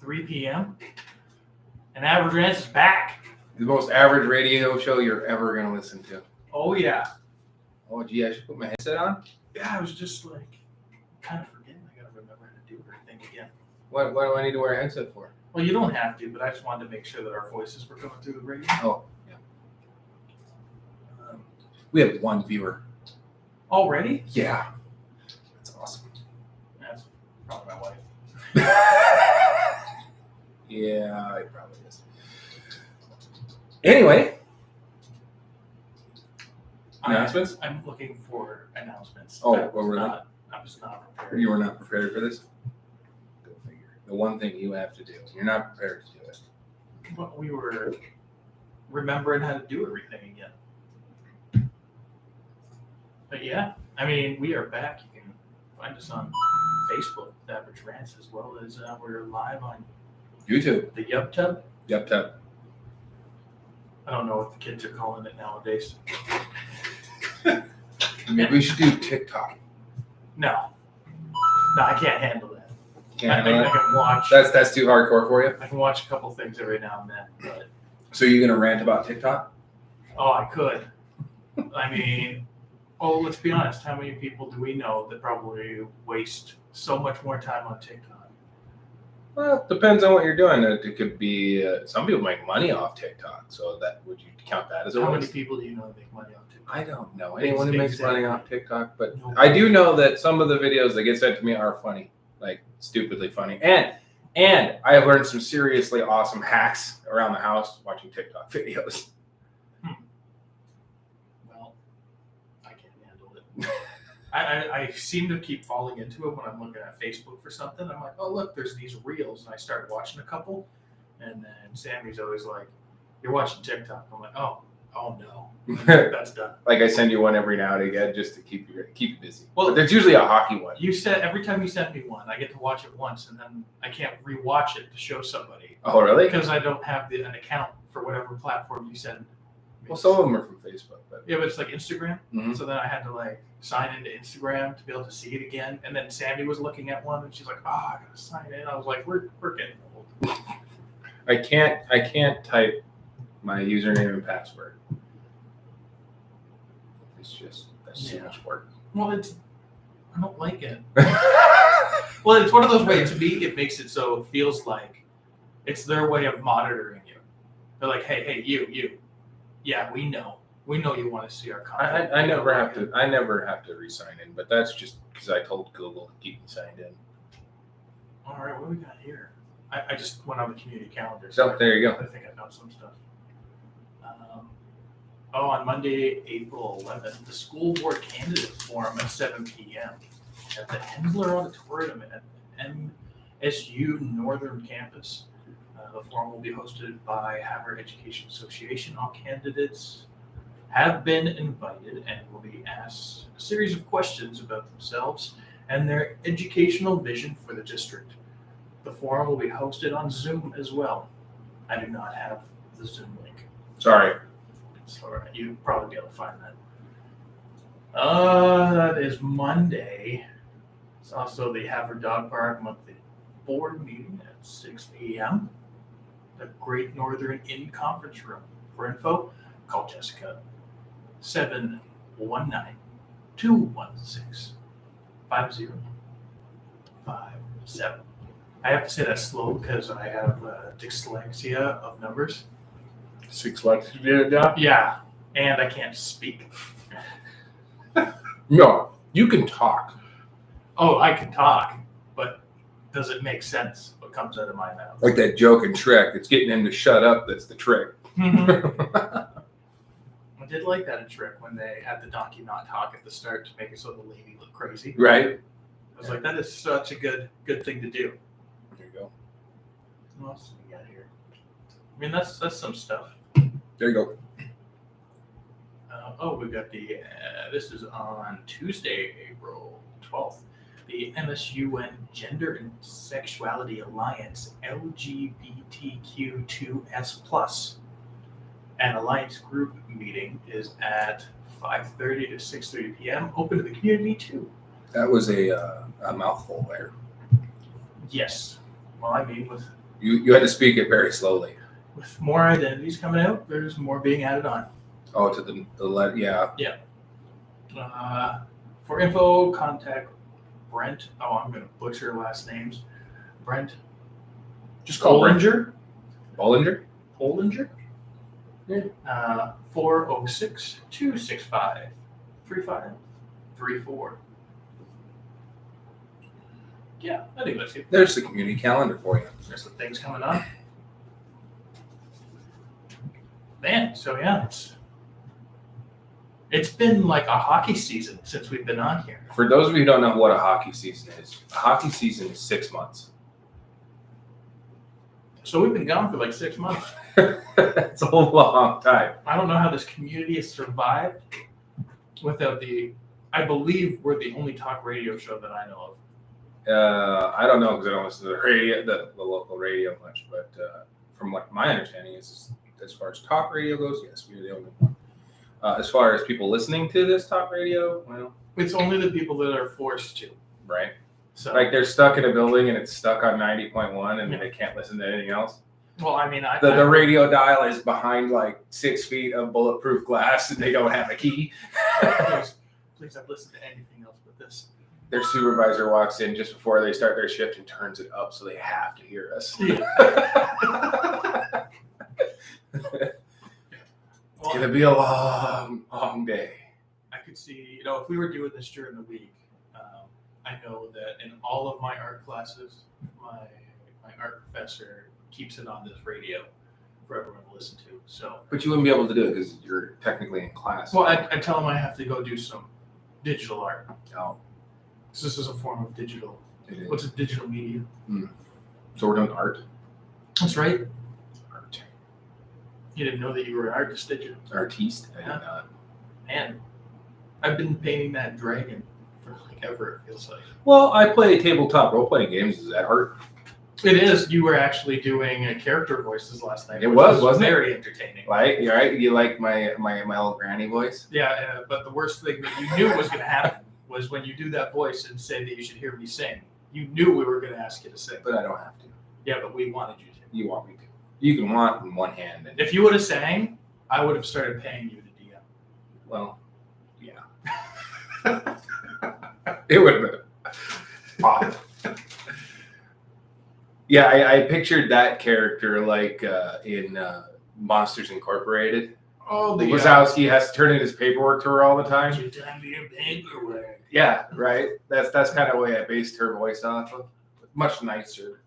3 p.m. and Average Rant is back. The most average radio show you're ever going to listen to. Oh, yeah. Oh, gee, I should put my headset on? Yeah, I was just like, kind of forgetting. I got to remember how to do everything again. What do I need to wear a headset for? Well, you don't have to, but I just wanted to make sure that our voices were coming through the radio. Oh, yeah. We have one viewer. Already? Yeah. That's awesome. That's probably my wife. Yeah, it probably is. Anyway. Announcements? I'm looking for announcements. Oh, I was really? I was not prepared. You were not prepared for this? Go figure. The one thing you have to do. You're not prepared to do it. But we were remembering how to do everything again. But yeah, I mean, we are back. You can find us on Facebook, The Average Rants, as well as we're live on YouTube. the YubTub. Yep. I don't know what the kids are calling it nowadays. Maybe we should do TikTok. No, I can't handle that. Can't I handle that? can watch. That's too hardcore for you? I can watch a couple things every now and then, but So you're going to rant about TikTok? I could. I mean, let's be honest. How many people do we know that probably waste so much more time on TikTok? Well, it depends on what you're doing. It could be, some people make money off TikTok. So would you count that as a How waste? many people do you know that make money off TikTok? I don't know anyone who makes money off TikTok, but No. I do know that some of the videos that get sent to me are funny, like stupidly funny. And I have learned some seriously awesome hacks around the house watching TikTok videos. Well, I can't handle it. I seem to keep falling into it when I'm looking at Facebook for something. I'm like, oh, look, there's these reels. And I start watching a couple. And then Sammy's always like, you're watching TikTok. I'm like, oh no. That's done. Like I send you one every now and again just to keep you busy. Well, But there's usually a hockey one. You said every time you send me one, I get to watch it once. And then I can't rewatch it to show somebody. Oh, really? Because I don't have an account for whatever platform you send. Well, some of them are from Facebook. But Yeah, but it's like Instagram. Mhm. So then I had to sign into Instagram to be able to see it again. And then Sammy was looking at one and she's like, I gotta sign in. I was like, we're getting old. I can't type my username and password. That's too much work. Well, I don't like it. Well, it's one of those ways. To me, it makes it so it feels like it's their way of monitoring you. They're like, hey, you. Yeah, we know you want to see our content. I never have to re-sign in, but that's just because I told Google to keep me signed in. All right, what do we got here? I just went on the community calendar. So there you go. I think I found some stuff. On Monday, April 11th, the School Board Candidate Forum at 7 p.m. at the Hensler Auditorium at MSU Northern Campus. The forum will be hosted by Havre Education Association. All candidates have been invited and will be asked a series of questions about themselves and their educational vision for the district. The forum will be hosted on Zoom as well. I do not have the Zoom link. Sorry. So you'd probably be able to find that. That is Monday. It's also the Havre Dog Park monthly board meeting at 6 p.m. The Great Northern Inn Conference Room. For info, call Jessica 719-216-5057. I have to say that slow because I have dyslexia of numbers. 6 months you did it now? Yeah, and I can't speak. No, you can talk. Oh, I can talk, but does it make sense what comes out of my mouth? Like that joke in Shrek. It's getting him to shut up that's the trick. I did like that in Shrek when they had the donkey not talk at the start to make it so the lady looked crazy. Right? I was like, that is such a good thing to do. There you go. What else do we got here? I mean, that's some stuff. There you go. We've got this is on Tuesday, April 12th. The MSUN Gender and Sexuality Alliance LGBTQ2S+. An Alliance group meeting is at 5:30 to 6:30 p.m. Open to the community too. That was a mouthful there. Yes. Well, I mean, You had to speak it very slowly. with more identities coming out, there's more being added on. Oh, to the letter, yeah. For info, contact Brent. Oh, I'm going to butcher last names. Brent Just call Brent. Bollinger. Bollinger? Yeah. 406-265-3534. Yeah, I think that's it. There's the community calendar for you. There's some things coming up. Man, so yeah, it's been like a hockey season since we've been on here. For those of you who don't know what a hockey season is, a hockey season is 6 months. So we've been gone for like 6 months. It's a long time. I don't know how this community has survived without I believe we're the only talk radio show that I know of. I don't know because I don't listen to the radio, the local radio much. But from what my understanding is, as far as talk radio goes, yes, we're the only one. As far as people listening to this talk radio, well, It's only the people that are forced to. right? So, Like they're stuck in a building and it's stuck on 90.1 and they can't listen to anything else. well, I mean, The radio dial is behind like 6 feet of bulletproof glass and they don't have a key. please, I've listened to anything else but this. Their supervisor walks in just before they start their shift and turns it up so they have to hear us. It's going to be a long, long day. I could see, if we were doing this during the week, I know that in all of my art classes, my art professor keeps it on this radio for everyone to listen to. So, But you wouldn't be able to do it because you're technically in class. well, I tell them I have to go do some digital art. Oh, So this is a form of digital. it is. What's a digital media? So we're doing art. That's right. Art. You didn't know that you were an artist, did you? Artiste. I did Yeah. not. Man, I've been painting that dragon for like ever, it feels like. Well, I play tabletop role-playing games. Is that art? It is. You were actually doing character voices last night. It which was, wasn't it? very entertaining. Like, you right? You like my old granny voice? Yeah, but the worst thing that you knew was going to happen was when you do that voice and say that you should hear me sing. You knew we were going to ask you to sing. But I don't have to. Yeah, but we wanted you to. You want me to. You can want in one hand. And, If you would have sang, I would have started paying you to DM. well, yeah. It would have been pop. Yeah, I pictured that character like in Monsters Incorporated. Oh, Wazowski has to turn in his paperwork to her all the time. Your time to your paperwork. Yeah, right. That's kind of the way I based her voice off of. Much nicer,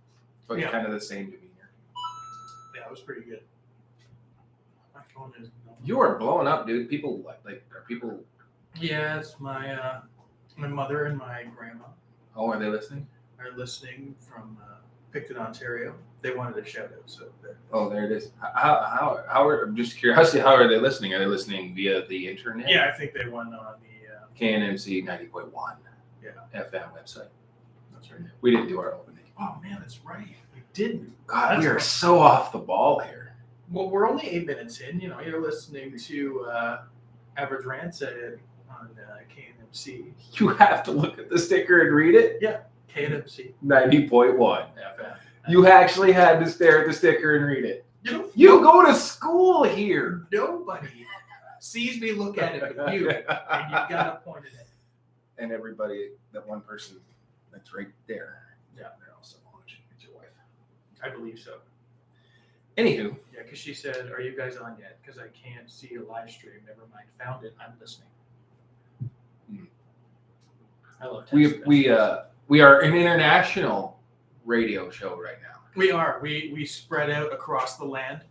but Yeah. kind of the same demeanor. Yeah, it was pretty good. My phone is. You are blowing up, dude. People like are people? Yeah, it's my mother and my grandma Oh, are they listening? are listening from Picton, Ontario. They wanted a shout out, so Oh, there it is. How are? I'm just curious. How are they listening? Are they listening via the internet? yeah, I think they went on the KNMC 90.1 yeah, FM website. that's right. We didn't do our opening. Oh man, that's right. We didn't. God, That's we are right. so off the ball here. Well, we're only 8 minutes in. You're listening to Average Rant on KNMC. You have to look at the sticker and read it. KNMC 90.1. FM. You actually had to stare at the sticker and read it. You You go to school here. nobody sees me look at it but you, and you've got to point it at. And everybody, that one person that's right there. Yeah. They're also watching. It's your wife. I believe so. Anywho, Yeah, because she said, "Are you guys on yet? Because I can't see a live stream. Never mind. Found it. I'm listening." I love text messages. we are an international radio show right now. We are. We spread out across the land.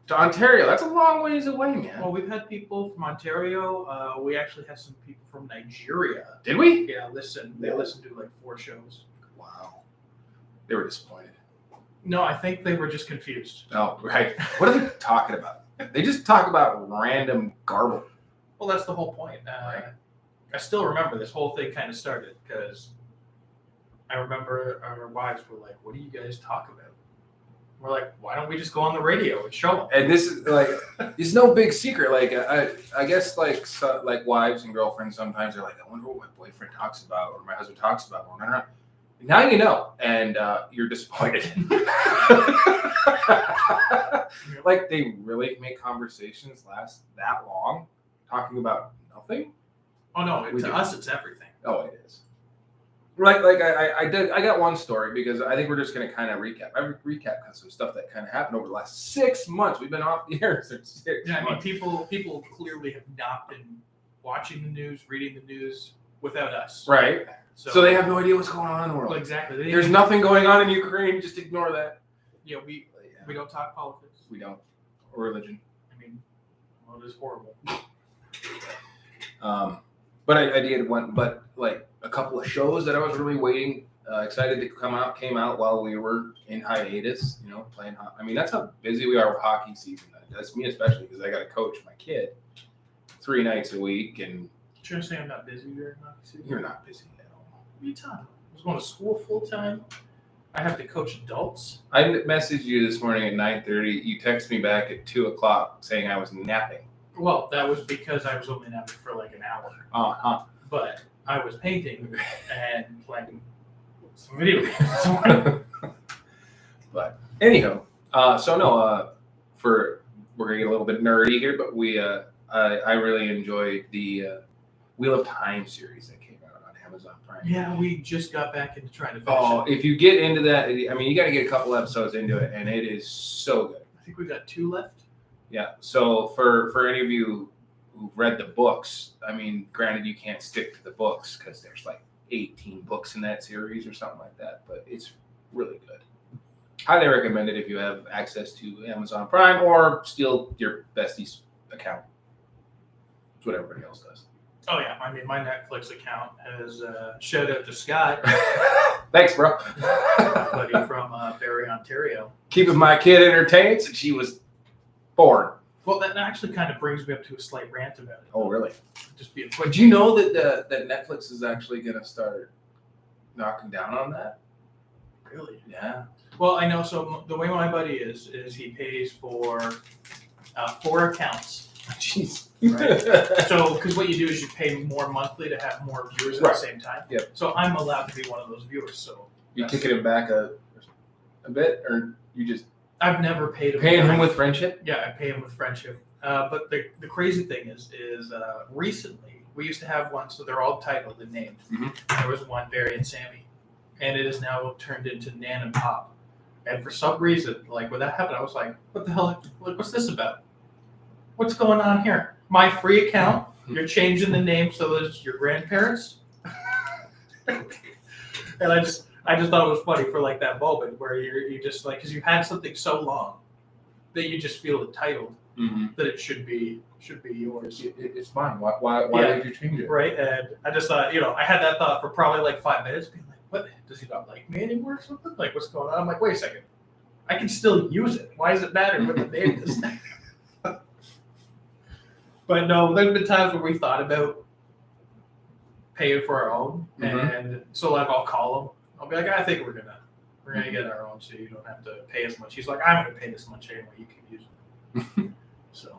To Ontario, that's a long ways away, man. Well, we've had people from Ontario. We actually have some people from Nigeria. Did we? Yeah, listen. They listened to like 4 shows. Wow. They were disappointed. No, I think they were just confused. Oh, right. What are they talking about? They just talk about random garble. Well, that's the whole point. Right. I still remember this whole thing kind of started because I remember our wives were like, "What do you guys talk about?" We're like, "Why don't we just go on the radio and show them?" And this is like, it's no big secret. Like, I guess like wives and girlfriends sometimes are like, I wonder what my boyfriend talks about or my husband talks about. Well, Now you know, and you're disappointed. Like, they really make conversations last that long, talking about nothing. Oh no, We to do. us it's everything. Oh, it is. Like I got one story because I think we're just gonna kind of recap. I recap some stuff that kind of happened over the last 6 months. We've been off the air since 6 Yeah, I mean, months. people clearly have not been watching the news, reading the news without us. Right. So they have no idea what's going on in the world. Well, exactly. There's nothing going on in Ukraine. Just ignore that. Yeah, we don't talk politics. We don't. Or religion. I mean, well, it is horrible. But I did one, but like a couple of shows that I was really waiting, excited to came out while we were in hiatus, playing hockey. I mean, that's how busy we are with hockey season. That's me especially because I got to coach my kid 3 nights a week. And Trying to say I'm not busy during hockey season? You're not busy at all. What are you talking about? I was going to school full time. I have to coach adults. I messaged you this morning at 9:30. You texted me back at 2:00 saying I was napping. Well, that was because I was only napping for like an hour. But I was painting and playing some video games this morning. But anyhow, we're gonna get a little bit nerdy here, but I really enjoyed the Wheel of Time series that came out on Amazon Prime. Yeah, we just got back into trying to finish it. If you get into that, I mean, you got to get a couple episodes into it, and it is so good. I think we got 2 left. Yeah. So for any of you who've read the books, I mean, granted, you can't stick to the books because there's like 18 books in that series or something like that, but it's really good. Highly recommend it if you have access to Amazon Prime or steal your bestie's account. That's what everybody else does. Oh yeah, I mean, my Netflix account has shout out to Scott, Thanks, bro. buddy from Barrie, Ontario. Keeping my kid entertained since she was born. Well, that actually kind of brings me up to a slight rant about it. Oh, really? Just be a quick. But you know that Netflix is actually going to start knocking down on that? Really? Yeah. Well, I know. So the way my buddy is he pays for 4 accounts. Jeez. Right. So, because what you do is you pay more monthly to have more viewers at the same time. Yep. So I'm allowed to be one of those viewers. So You kicking him back a bit, or you just I've never paid him. paying him with friendship? Yeah, I pay him with friendship. But the crazy thing is recently we used to have one, so they're all titled and named. Mhm. There was one, Barry and Sammy, and it is now turned into Nan and Pop. And for some reason, like when that happened, I was like, "What the hell? Like, what's this about? What's going on here? My free account? You're changing the name so that it's your grandparents?" And I just thought it was funny for like that moment where you just like, because you've had something so long that you just feel entitled that it should be yours. It's fine. Why Yeah. did you change it? Right. And I just thought, I had that thought for probably like 5 minutes, being like, what, does he not like me anymore or something? Like, what's going on? I'm like, wait a second. I can still use it. Why does it matter what the name is? But no, there's been times where we thought about paying for our own. And so like I'll call him. I'll be like, I think we're gonna get our own, so you don't have to pay as much. He's like, I'm gonna pay this much anyway. You can use it. So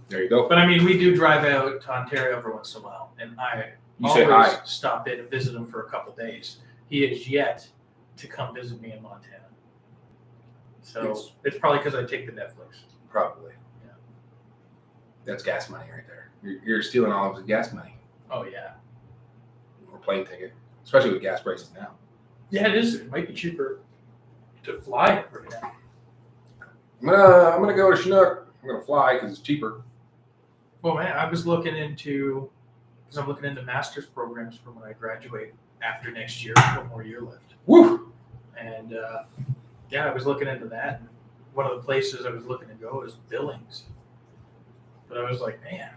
There you go. but I mean, we do drive out to Ontario every once in a while, and I You say always hi. stop in and visit him for a couple days. He is yet to come visit me in Montana. So it's probably because I take the Netflix. Probably. Yeah. That's gas money right there. You're stealing all of his gas money Oh yeah. or plane ticket, especially with gas prices now. Yeah, it is. It might be cheaper to fly right now. I'm gonna go to Chinook. I'm gonna fly because it's cheaper. Well, man, I was looking into because I'm looking into master's programs for when I graduate after next year. One more year left. Woo! And yeah, I was looking into that. And one of the places I was looking to go is Billings. But I was like, man,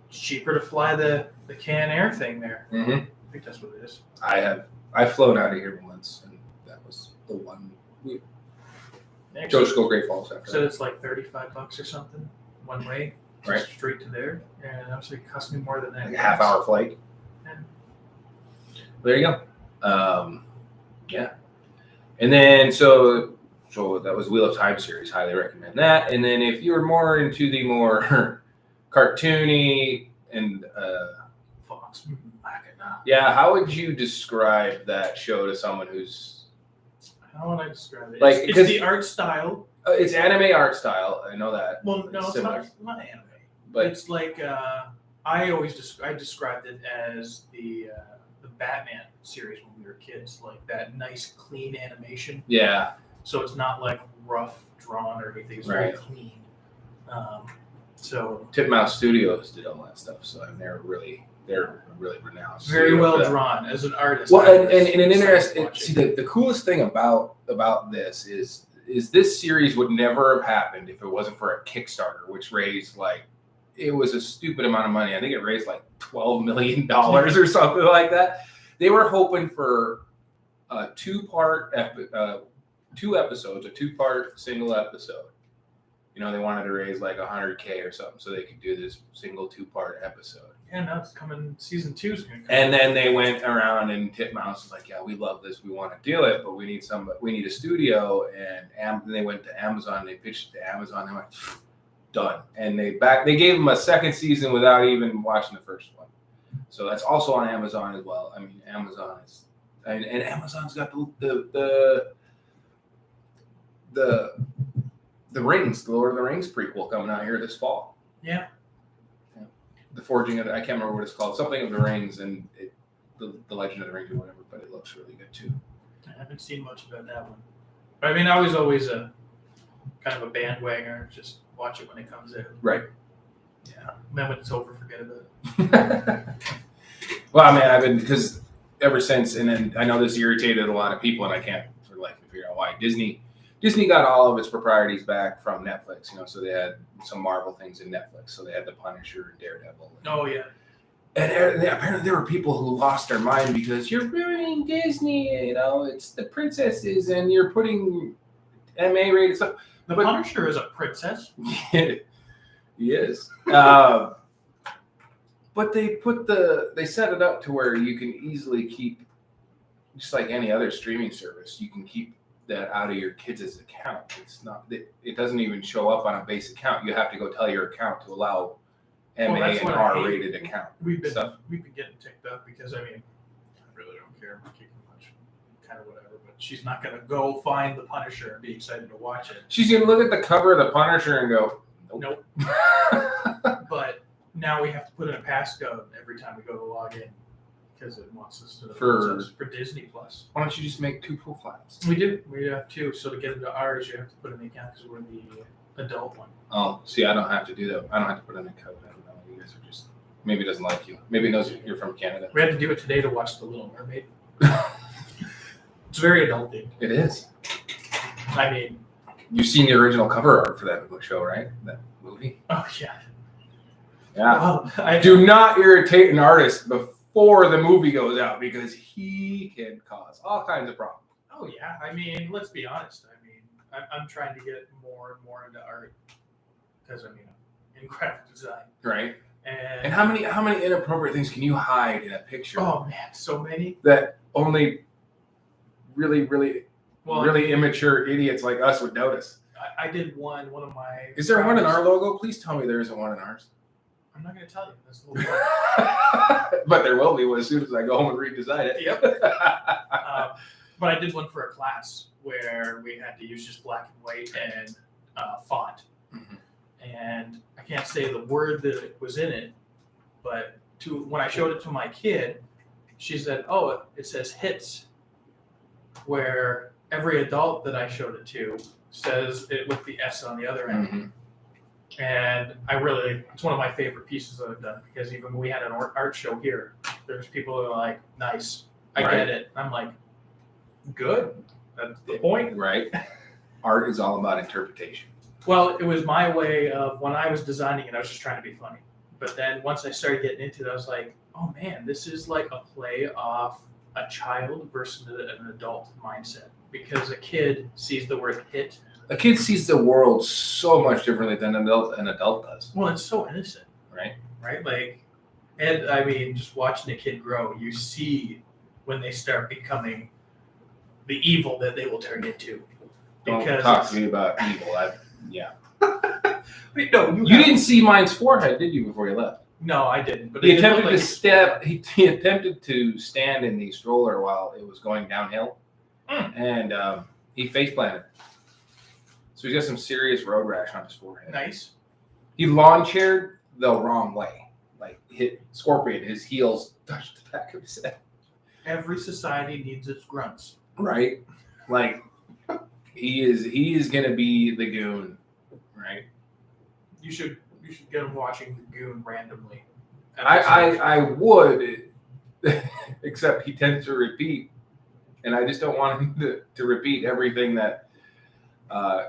it's cheaper to fly the Can Air thing there. Mm-hmm. I think that's what it is. I've flown out of here once, and that was the one. We chose to go Great Falls after So that. it's like $35 or something one way, just Right. straight to there. And obviously it cost me more than that. Like a half-hour flight. Yeah. There you go. Yeah. And then so that was Wheel of Time series. Highly recommend that. And then if you're more into the more cartoony and Fox. back at Yeah, how would you describe that show to someone who's How would I describe it? Like, It's because- the art style. it's anime art style? I know that. Well, no, it's similar. not anime. But It's like I described it as the Batman series when we were kids, like that nice clean animation. yeah, So it's not like rough drawn or anything. It's very Right. clean. So Titmouse Studios did all that stuff, so they're really renowned. very studio well for that. drawn as an artist. Well, I and was an excited interesting. watching. See, the coolest thing about this is this series would never have happened if it wasn't for a Kickstarter, which raised it was a stupid amount of money. I think it raised like $12 million or something like that. They were hoping for a two episodes, a 2-part single episode. You know, they wanted to raise like $100K or something so they could do this single 2-part episode. Yeah, now it's coming. Season 2 is going to come. And then they went around and Titmouse was like, "Yeah, we love this. We want to do it, but we need a studio." And they went to Amazon. They pitched it to Amazon. They went, done. And they gave them a second season without even watching the first one. So that's also on Amazon as well. I mean, Amazon is, and Amazon's got the Rings, the Lord of the Rings prequel coming out here this fall. Yeah. The Forging of I can't remember what it's called. Something of the Rings and the Legend of the Rings or whatever, but it looks really good too. I haven't seen much about that one. But I mean, I was always a kind of a bandwagoner. Just watch it when it comes in. Right. Yeah. Then when it's over, forget about it. Well, I mean, because ever since, and then I know this irritated a lot of people, and I can't for the life of me figure out why. Disney got all of its proprietors back from Netflix, so they had some Marvel things in Netflix. So they had The Punisher and Daredevil. Oh, yeah. And apparently there were people who lost their mind because you're ruining Disney, it's the princesses and you're putting MA-rated stuff. The Punisher is a princess. He is. But they set it up to where you can easily keep, just like any other streaming service, you can keep that out of your kids' account. It's not, it doesn't even show up on a base account. You have to go tell your account to allow MA that's and what I hate. R-rated account. We've been stuff. getting ticked up because, I mean, I really don't care. I'm kicking much, kind of whatever. But she's not going to go find the Punisher and be excited to watch it. She's going to look at the cover of the Punisher and go, Nope. But now we have to put in a passcode every time we go to log in because it wants us to for Disney Plus. Why don't you just make 2 profiles? We do. We have 2. So to get into ours, you have to put in the account because we're the adult one. Oh, see, I don't have to do that. I don't have to put in a code. I don't know. You guys are just, maybe it doesn't like you. Maybe it knows you're from Canada. We had to do it today to watch The Little Mermaid. It's very adult themed. It is. I mean, You've seen the original cover art for that show, right? That movie? oh yeah. Yeah. Well, Do not irritate an artist before the movie goes out because he can cause all kinds of problems. Oh yeah. I mean, let's be honest. I mean, I'm trying to get more and more into art because I mean, in graphic design. Right. And how many inappropriate things can you hide in a picture oh man, so many. that only really Well, really immature idiots like us would notice? I did one of my. Is there one in our proudest- logo? Please tell me there isn't one in ours. I'm not going to tell you. That's a little fun. But there will be one as soon as I go home and redesign it. Yep. But I did one for a class where we had to use just black and white and font. Mhm. And I can't say the word that was in it, but when I showed it to my kid, she said, "Oh, it says hits," where every adult that I showed it to says it with the S on the other end. Mhm. And it's one of my favorite pieces that I've done because even when we had an art show here, there's people who are like, nice, I Right. get it. I'm like, good, that's the point. Right. Art is all about interpretation. Well, it was my way of when I was designing it, I was just trying to be funny. But then once I started getting into it, I was like, oh man, this is like a play off a child versus an adult mindset because a kid sees the word hit. A kid sees the world so much differently than an adult does. Well, it's so innocent. Right. Right? Like, and I mean, just watching a kid grow, you see when they start becoming the evil that they will turn into. Don't Because talk to me about evil. Yeah. Wait, no, You didn't see mine's forehead, did you, before you left? No, I didn't. But He it did look attempted like to he step. He attempted to stand in the stroller while it was going downhill, and he face planted. So he's got some serious road rash on his forehead. Nice. He lawn chaired the wrong way, like hit Scorpion. His heels touched the back of his head. Every society needs its grunts. Right, like he is gonna be the goon, right? You should get him watching the Goon randomly. I would, except he tends to repeat, and I just don't want him to repeat everything that,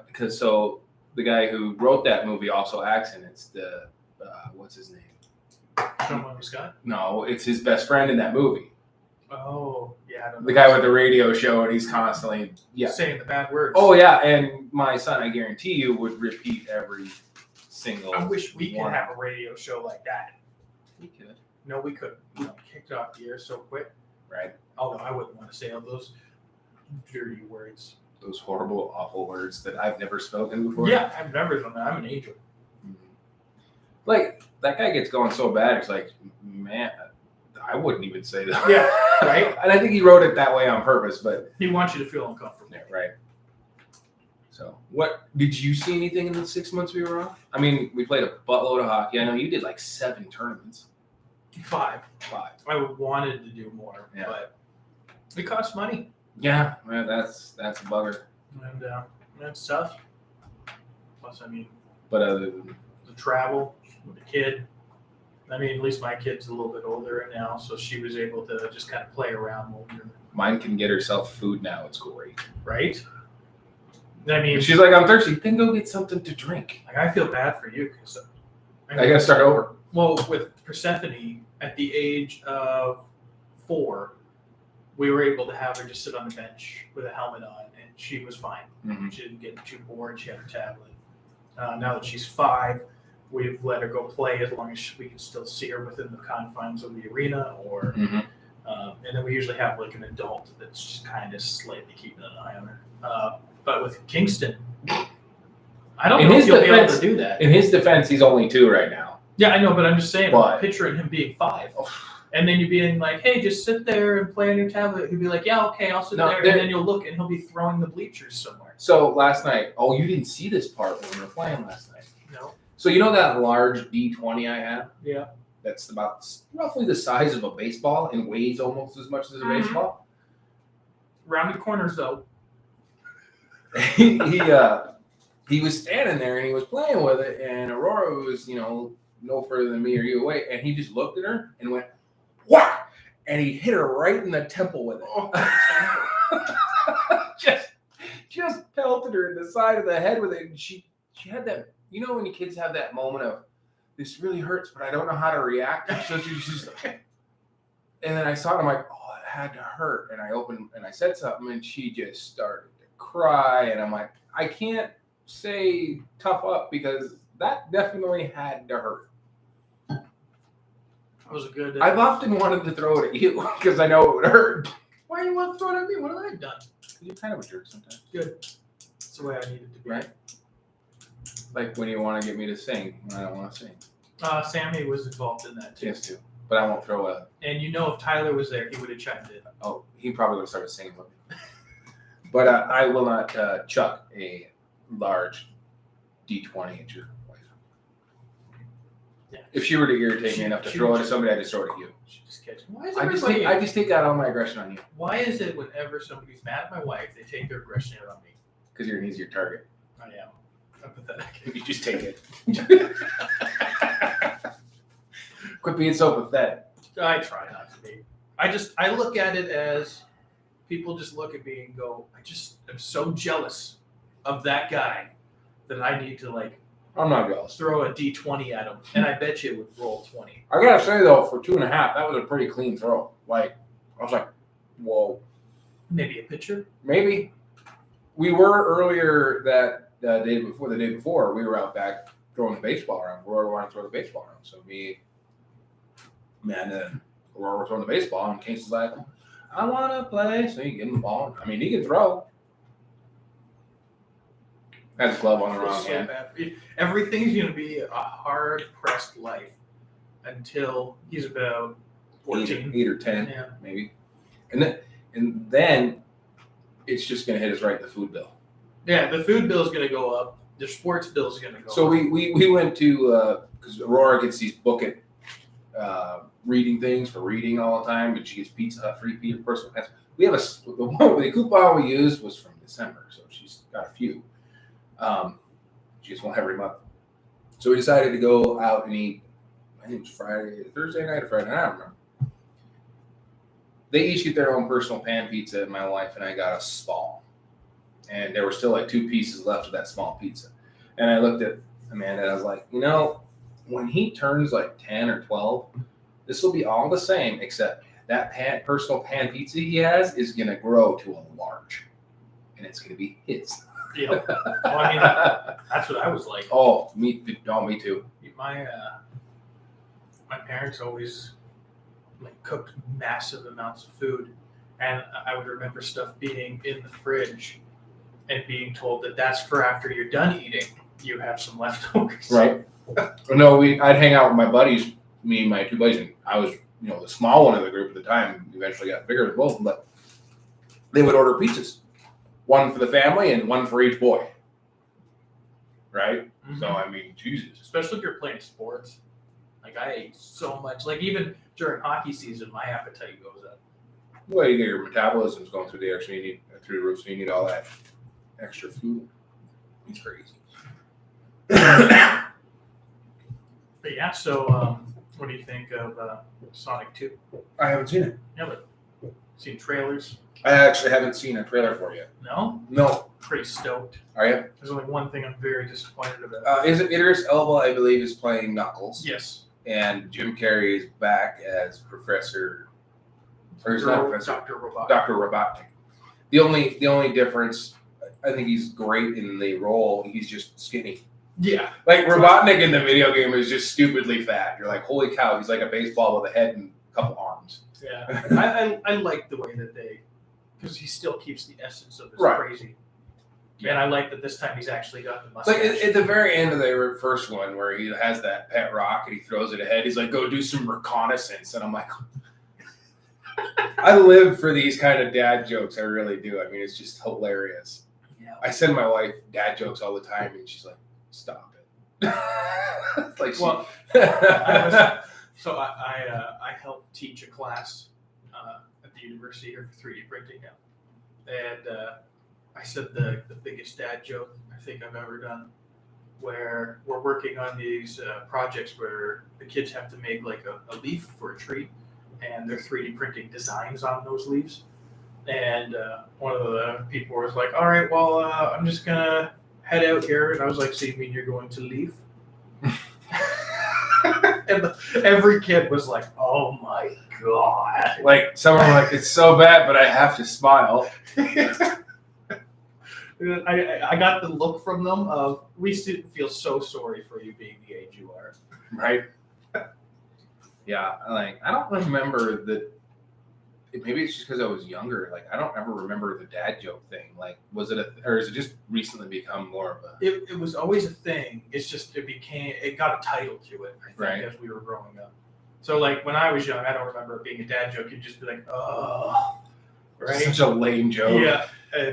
because so the guy who wrote that movie also acts in it. It's the what's his name? Someone Scott. No, it's his best friend in that movie. Oh yeah, I don't know. The guy with the radio show, and he's constantly saying the bad words. Oh yeah, and my son, I guarantee you, would repeat every single. I wish we could one. have a radio show like that. We could. No, we couldn't. We kicked off the air so quick. Right. Although I wouldn't want to say all those dirty words. Those horrible, awful words that I've never spoken before. Yeah, I've never done that. I'm an angel. Like, that guy gets going so bad, it's like, man, I wouldn't even say that. Yeah, right? And I think he wrote it that way on purpose, but. He wants you to feel uncomfortable. Yeah, right. So, what, did you see anything in the 6 months we were off? I mean, we played a buttload of hockey. I know you did like 7 tournaments. 5. 5. I wanted to do more, but it costs money. Yeah, man, that's a bugger. And that's tough. Plus, I mean, But other than the travel with the kid. I mean, at least my kid's a little bit older now, so she was able to just kind of play around more. mine can get herself food now. It's great. Right? I mean, If she's like, I'm thirsty, then go get something to drink. like, I feel bad for you because I gotta start over. Well, with Persephone, at the age of 4, we were able to have her just sit on the bench with a helmet on, and she was fine. Mm-hmm. She didn't get too bored. She had her tablet. Now that she's 5, we've let her go play as long as we can still see her within the confines of the arena, or Mm-hmm. and then we usually have like an adult that's just kind of slightly keeping an eye on her. But with Kingston, I don't know if you'll be able to do that. In his defense, he's only 2 right now. Yeah, I know, but I'm just saying, But- picturing him being 5. And then you being like, hey, just sit there and play on your tablet. He'd be like, yeah, okay, I'll sit No, there. there- And then you'll look and he'll be throwing the bleachers somewhere. So last night, oh, you didn't see this part when we were playing last night. No. So you know that large D20 I have? Yeah. That's about roughly the size of a baseball and weighs almost as much as a Mhm. baseball. Rounded corners, though. he was standing there and he was playing with it, and Aurora was, no further than me or you away, and he just looked at her and went, whack! And he hit her right in the temple with it. Oh, just pelted her in the side of the head with it, and she had that, when you kids have that moment of, this really hurts, but I don't know how to react. So she's just, and then I saw it, I'm like, oh, it had to hurt. And I opened and I said something, and she just started to cry. And I'm like, I can't say tough up because that definitely had to hurt. that was a good. I've often wanted to throw it at you because I know it would hurt. Why do you want to throw it at me? What have I done? You're kind of a jerk sometimes. Good. That's the way I needed to be. Right? Like when you want to get me to sing when I don't want to sing. Sammy was involved in that too. Yes, too. But I won't throw a. And if Tyler was there, he would have chimed in. Oh, he probably would have started singing with me. But I will not chuck a large D20 at your wife. Yeah. If she were to irritate me enough to throw it at somebody, I'd just throw it at you. She just catch. Why is I just take out all my aggression on you. Why is it whenever somebody's mad at my wife, they take their aggression out on me? Because you're an easier target. I am. I'm pathetic. You just take it. Quit being so pathetic. I try not to be. I look at it as people just look at me and go, I'm so jealous of that guy that I need to I'm not jealous. throw a D20 at him. And I bet you it would roll 20. I gotta say though, for 2.5, that was a pretty clean throw. I was like, whoa. Maybe a pitcher. Maybe. We were earlier the day before, we were out back throwing the baseball around. Aurora wanted to throw the baseball around. So Aurora were throwing the baseball, and Casey's like, I want to play. So you give him the ball. I mean, he can throw. Has his glove on the wrong hand. Everything's going to be a hard-pressed life until he's about 14. 8 or 10, Yeah. maybe. And then it's just going to hit us right in the food bill. Yeah, the food bill is going to go up. The sports bill is going to go So up. we went to, because Aurora gets these book it reading things for reading all the time, but she gets Pizza Hut free personal pets. We have the coupon we used was from December, so she's got a few. She gets one every month. So we decided to go out and eat. I think it was Thursday night or Friday night, I don't remember. They each get their own personal pan pizza, and my wife and I got a small. And there were still like 2 pieces left of that small pizza. And I looked at Amanda and I was like, when he turns like 10 or 12, this will be all the same, except that personal pan pizza he has is going to grow to a large. And it's going to be his. Yeah. Well, I mean, that's what I was like. Oh, me too. My parents always cooked massive amounts of food, and I would remember stuff being in the fridge and being told that that's for after you're done eating. You have some leftovers. Right. No, I'd hang out with my buddies, me and my 2 buddies, and I was, the small one of the group at the time. Eventually got bigger than both of them, but they would order pizzas, one for the family and one for each boy. Right. Mm-hmm. So I mean, Jesus. Especially if you're playing sports. I ate so much. Even during hockey season, my appetite goes up. Well, you get your metabolism's going through the air, so you need through the roof, so you need all that extra fuel. It's crazy. But yeah, so what do you think of Sonic 2? I haven't seen it. Yeah, but seen trailers? I actually haven't seen a trailer for it yet. No? No. Pretty stoked. Are you? There's only one thing I'm very disappointed about. Is it Idris Elba, I believe, is playing Knuckles? Yes. And Jim Carrey is back as Professor, or he's not Professor, Dr. Robotnik. Dr. Robotnik. The only difference, I think he's great in the role. He's just skinny. Yeah. Like Robotnik in the video game is just stupidly fat. You're like, holy cow, he's like a baseball with a head and a couple arms. Yeah. I like the way that because he still keeps the essence of his crazy. And I like that this time he's actually got the mustache. Like at the very end of the first one where he has that pet rock and he throws it ahead, he's like, go do some reconnaissance. And I'm like, I live for these kind of dad jokes. I really do. I mean, it's just hilarious. Yeah. I send my wife dad jokes all the time and she's like, stop it. I helped teach a class at the university here for 3D printing now. And I said the biggest dad joke I think I've ever done, where we're working on these projects where the kids have to make a leaf for a tree, and they're 3D printing designs on those leaves. And one of the people was like, all right, well, I'm just going to head out here. And I was like, so you mean you're going to leave? And every kid was like, oh my God. Like someone like, it's so bad, but I have to smile. I got the look from them of, we feel so sorry for you being the age you are. Right? Yeah, I don't remember maybe it's just because I was younger. I don't ever remember the dad joke thing. Was it or has it just recently become more of a? It was always a thing. It's just it got a title to it. I think as we were growing up. So when I was young, I don't remember it being a dad joke. You'd just be like, oh, right. Such a lame joke. Yeah,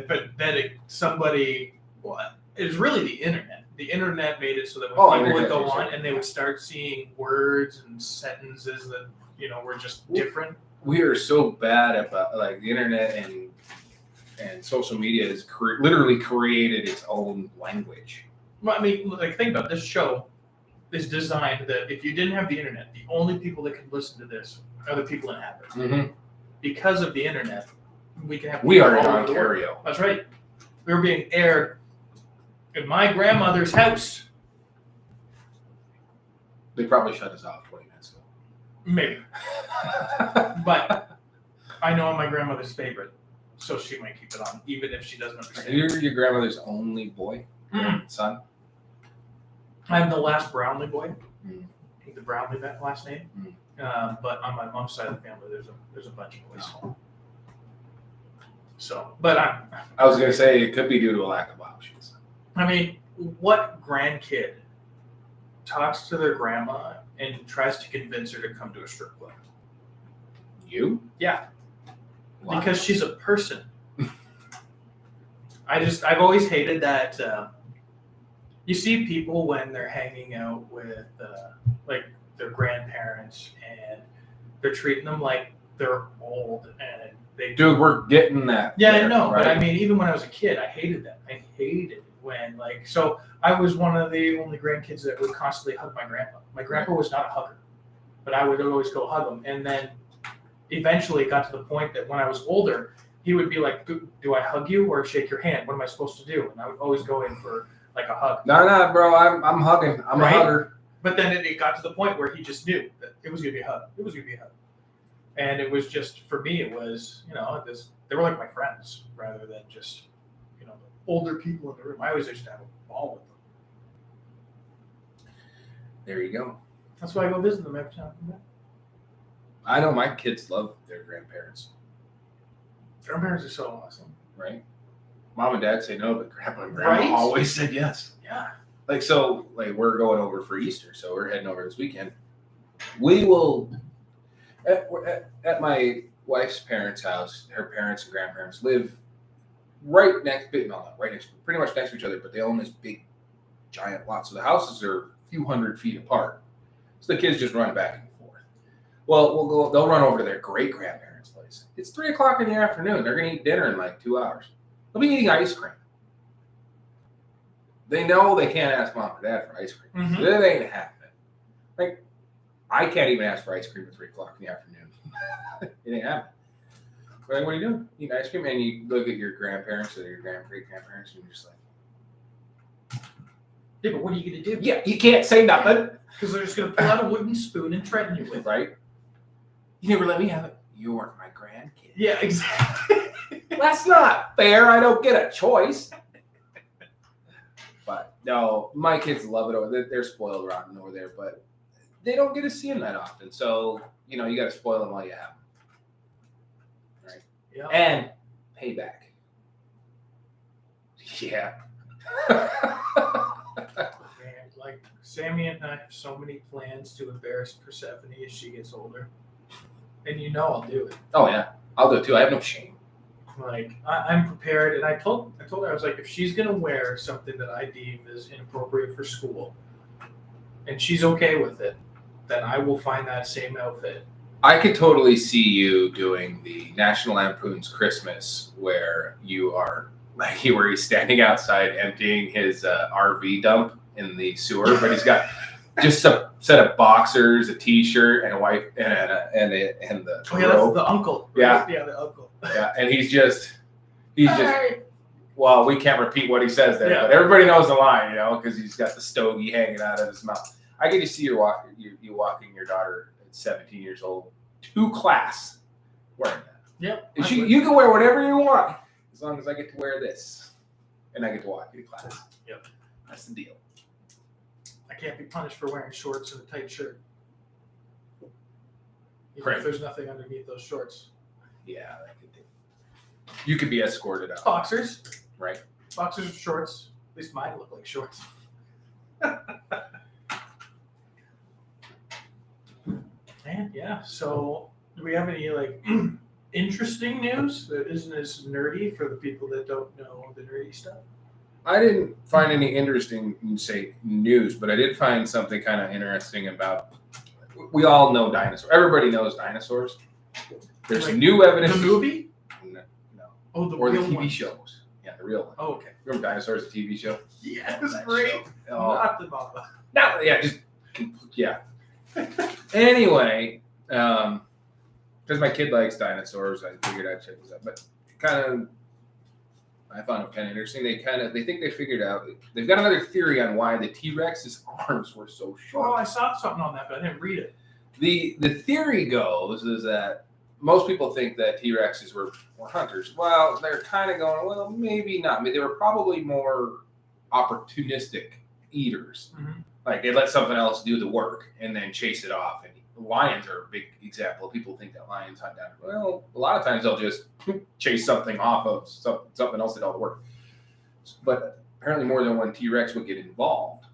but then it was really the internet. The internet made it so that when people would go on and they would start seeing words and sentences that were just different. We are so bad about the internet and social media has literally created its own language. Well, I mean, think about it. This show is designed that if you didn't have the internet, the only people that could listen to this are the people in Habit. Mm-hmm. Because of the internet, we can have. We are in Ontario. That's right. We were being aired in my grandmother's house. They probably shut us off 20 minutes ago. Maybe. But I know I'm my grandmother's favorite, so she might keep it on, even if she doesn't understand. You're your grandmother's only boy? Son? I'm the last Brownlee boy. Mm. The Brownlee last name. Mm. But on my mom's side of the family, there's a bunch of boys. Oh. So, but I was going to say it could be due to a lack of options. I mean, what grandkid talks to their grandma and tries to convince her to come to a strip club. You? Yeah. Why? Because she's a person. I've always hated that. You see people when they're hanging out with like their grandparents and they're treating them like they're old and they. Dude, we're getting that. Yeah, there, I know, right? but I mean, even when I was a kid, I hated that. I hated when so I was one of the only grandkids that would constantly hug my grandpa. My grandpa was not a hugger, but I would always go hug him, and then eventually it got to the point that when I was older, he would be like, do I hug you or shake your hand? What am I supposed to do? And I would always go in for like a hug. No, bro, I'm hugging. I'm Right? a hugger. But then it got to the point where he just knew that it was going to be a hug. It was going to be a hug. And it was just, for me, it was, they were like my friends rather than just, the older people in the room. I always used to have a ball with them. There you go. That's why I go visit them every time. I know my kids love their grandparents, Grandparents are so awesome. right? Mom and dad say no, but grandpa and grandma Right? always said yes. Yeah. Like we're going over for Easter, so we're heading over this weekend. We will at my wife's parents' house. Her parents and grandparents live right next, pretty much next to each other, but they own this big, giant lot. So the houses are a few hundred feet apart. So the kids just run back and forth. Well, they'll run over to their great grandparents' place. It's 3:00 in the afternoon. They're gonna eat dinner in like 2 hours. They'll be eating ice cream. They know they can't ask mom or dad for ice cream. Mhm. It ain't happening. Like, I can't even ask for ice cream at 3:00 in the afternoon. It ain't happening. Like, what are you doing? Eating ice cream? And you look at your grandparents or your great-grandparents and you're just like, Yeah, but what are you going to do? yeah, you can't say nothing. Because they're just going to pull out a wooden spoon and threaten you with it. Right? You never let me have it. You weren't my grandkid. Yeah, exactly. That's not fair. I don't get a choice. But no, my kids love it. They're spoiled rotten over there, but they don't get to see them that often. So, you got to spoil them while you have them. Right? Yeah. And payback. Yeah. Man, like Sammy and I have so many plans to embarrass Persephone as she gets older. And I'll do it. Oh, yeah. I'll do it too. I have no shame. Like I'm prepared, and I told her, I was like, if she's gonna wear something that I deem is inappropriate for school, and she's okay with it, then I will find that same outfit. I could totally see you doing the National Lampoon's Christmas, where you are where he's standing outside emptying his RV dump in the sewer, but he's got just a set of boxers, a T-shirt, and a wife, and the Oh yeah, robe. that's the uncle. Yeah. Yeah, the uncle. Yeah, and he's just. Well, we can't repeat what he says there, Yeah. but everybody knows the line, because he's got the stogie hanging out of his mouth. I get to see you walking your daughter at 17 years old to class wearing that. Yep. And you can wear whatever you want as long as I get to wear this, and I get to walk you to class. Yep. That's the deal. I can't be punished for wearing shorts and a tight shirt. Even Right. if there's nothing underneath those shorts. Yeah, you could be escorted out. Boxers. Right. Boxers or shorts. At least mine look like shorts. And yeah, so do we have any interesting news that isn't as nerdy for the people that don't know the nerdy stuff? I didn't find any interesting, news, but I did find something kind of interesting about. We all know dinosaurs. Everybody knows dinosaurs. There's Like new evidence. The movie? No. Oh, the Or the real TV one. shows. Yeah, the real one. Oh, okay. Remember Dinosaurs, the TV show? Yeah, it was That great. show. Oh. Not the mama. No, yeah, yeah. Anyway, because my kid likes dinosaurs, I figured I'd check this out. But I found it kind of interesting. They think they figured out. They've got another theory on why the T-Rex's arms were so short. Oh, I saw something on that, but I didn't read it. The theory goes is that most people think that T-Rexes were hunters. Well, they're kind of going, well, maybe not. I mean, they were probably more opportunistic eaters. Mm-hmm. Like they let something else do the work and then chase it off. And lions are a big example. People think that lions hunt down. Well, a lot of times they'll just chase something off of something else that did all the work. But apparently more than one T-Rex would get involved.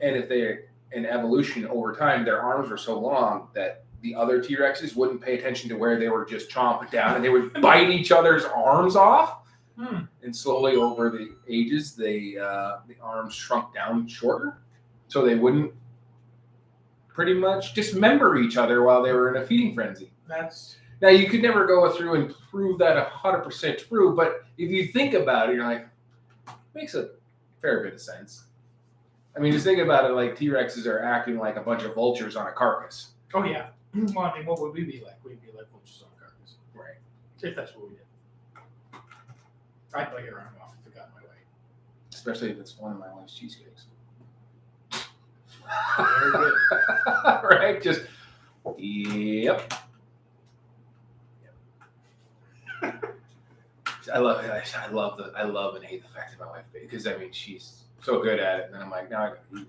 And if they in evolution over time, their arms were so long that the other T-Rexes wouldn't pay attention to where they were just chomping down, and they would bite each other's arms off. And slowly over the ages, the arms shrunk down shorter, so they wouldn't pretty much dismember each other while they were in a feeding frenzy. Now you could never go through and prove that 100% true, but if you think about it, you're like, makes a fair bit of sense. I mean, just think about it, like T-Rexes are acting like a bunch of vultures on a carcass. Oh yeah. Well, I mean, what would we be like? We'd be like vultures on a carcass. Right. If that's what we did. I'd bite your arm off if it got in my way. Especially if it's one of my wife's cheesecakes. Very good. Right? Just, yep. I love and hate the fact that my wife, because I mean, she's so good at it. And then I'm like, now I gotta eat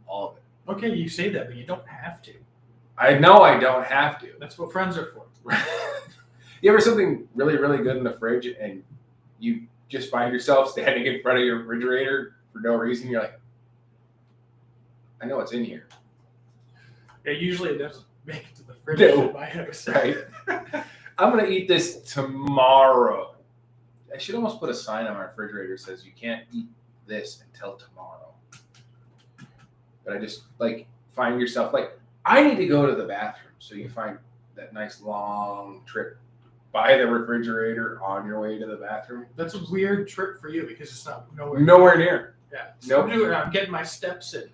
all of it. Okay, you say that, but you don't have to. I know I don't have to. That's what friends are for. You ever something really, really good in the fridge and you just find yourself standing in front of your refrigerator for no reason? You're like, I know what's in here. Yeah, usually it doesn't make it to the fridge No. in my house. Right? I'm going to eat this tomorrow. I should almost put a sign on my refrigerator that says you can't eat this until tomorrow. But I just like find yourself like, I need to go to the bathroom. So you find that nice long trip by the refrigerator on your way to the bathroom. That's a weird trip for you because it's not nowhere. Nowhere near. Yeah. Nope. So I'm getting my steps in.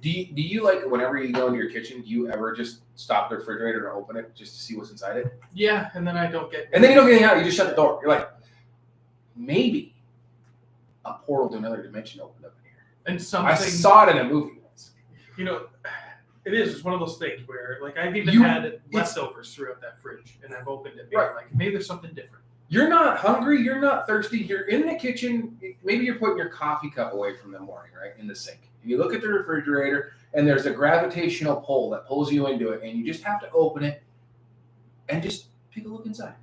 Do you like whenever you go into your kitchen, do you ever just stop the refrigerator and open it just to see what's inside it? Yeah, and then I don't get. And then you don't get anything out. You just shut the door. You're like, maybe a portal to another dimension opened up in here. And something. I saw it in a movie once. You know, it's one of those things where, like, I've even had leftovers throughout that fridge, and I've opened it, being like, maybe there's something different. You're not hungry. You're not thirsty. You're in the kitchen. Maybe you're putting your coffee cup away from the morning, right, in the sink. And you look at the refrigerator, and there's a gravitational pull that pulls you into it, and you just have to open it and just take a look inside.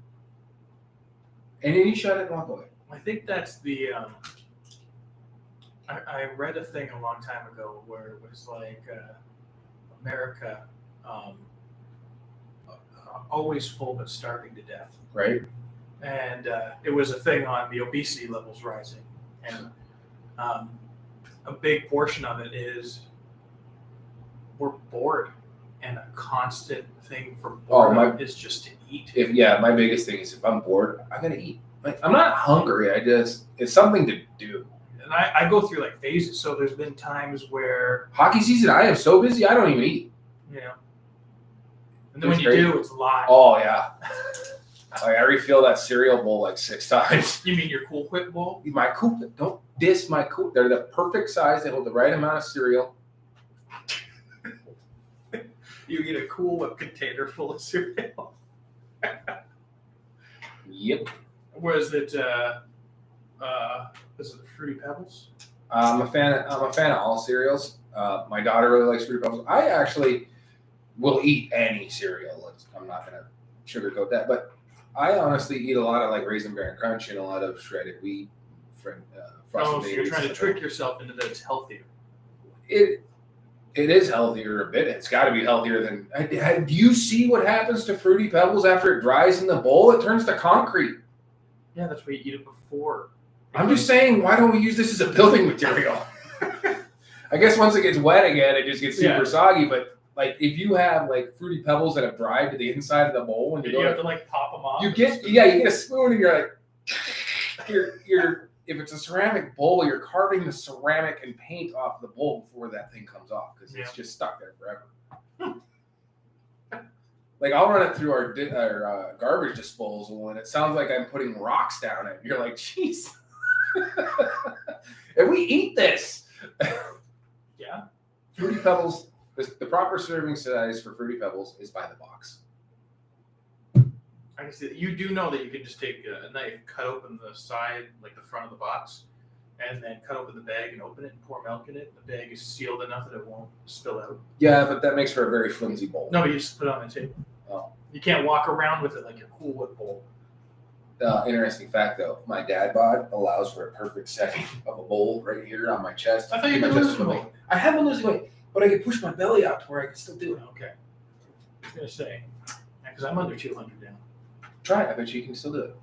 And then you shut it and walk away. I think that's the. I read a thing a long time ago where it was like America always full but starving to death. Right. And it was a thing on the obesity levels rising. And a big portion of it is we're bored. And a constant thing for boredom is just to eat. My biggest thing is if I'm bored, I'm going to eat. Like, I'm not hungry. It's something to do. And I go through like phases. So there's been times where hockey season, I am so busy, I don't even eat. Yeah. And then when you do, it's live. Oh, yeah. Like, I refill that cereal bowl like 6 times. You mean your Cool Whip bowl? My Cool Whip. Don't diss my Cool Whip. They're the perfect size. They hold the right amount of cereal. You eat a Cool Whip container full of cereal. Yep. Was it Fruity Pebbles? I'm a fan of all cereals. My daughter really likes Fruity Pebbles. I actually will eat any cereal. I'm not gonna sugarcoat that, but I honestly eat a lot of like Raisin Bran Crunch and a lot of shredded wheat. So you're trying to trick yourself into that it's healthier. It is healthier a bit. It's got to be healthier than. Do you see what happens to Fruity Pebbles after it dries in the bowl? It turns to concrete. Yeah, that's why you eat it before. I'm just saying, why don't we use this as a building material? I guess once it gets wet again, it just gets super soggy. But like, if you have like Fruity Pebbles that have dried to the inside of the bowl, and you have to like pop them off. You get a spoon, and you're like, you're. If it's a ceramic bowl, you're carving the ceramic and paint off the bowl before that thing comes off because it's just stuck there forever. Like, I'll run it through our garbage disposal, and it sounds like I'm putting rocks down it. You're like, jeez. And we eat this. Yeah. Fruity Pebbles, the proper serving size for Fruity Pebbles is by the box. I can see that. You do know that you can just take a knife, cut open the side, like the front of the box, and then cut open the bag and open it and pour milk in it. The bag is sealed enough that it won't spill out. Yeah, but that makes for a very flimsy bowl. No, but you just put it on the table. Oh. You can't walk around with it like your Cool Whip bowl. Interesting fact, though, my dad bod allows for a perfect setting of a bowl right here on my chest. I thought you My were chest losing was weight. I have been losing weight, but I can push my belly out to where I can still do it. Okay. I was gonna say, because I'm under 200 now. Try it. I bet you can still do it.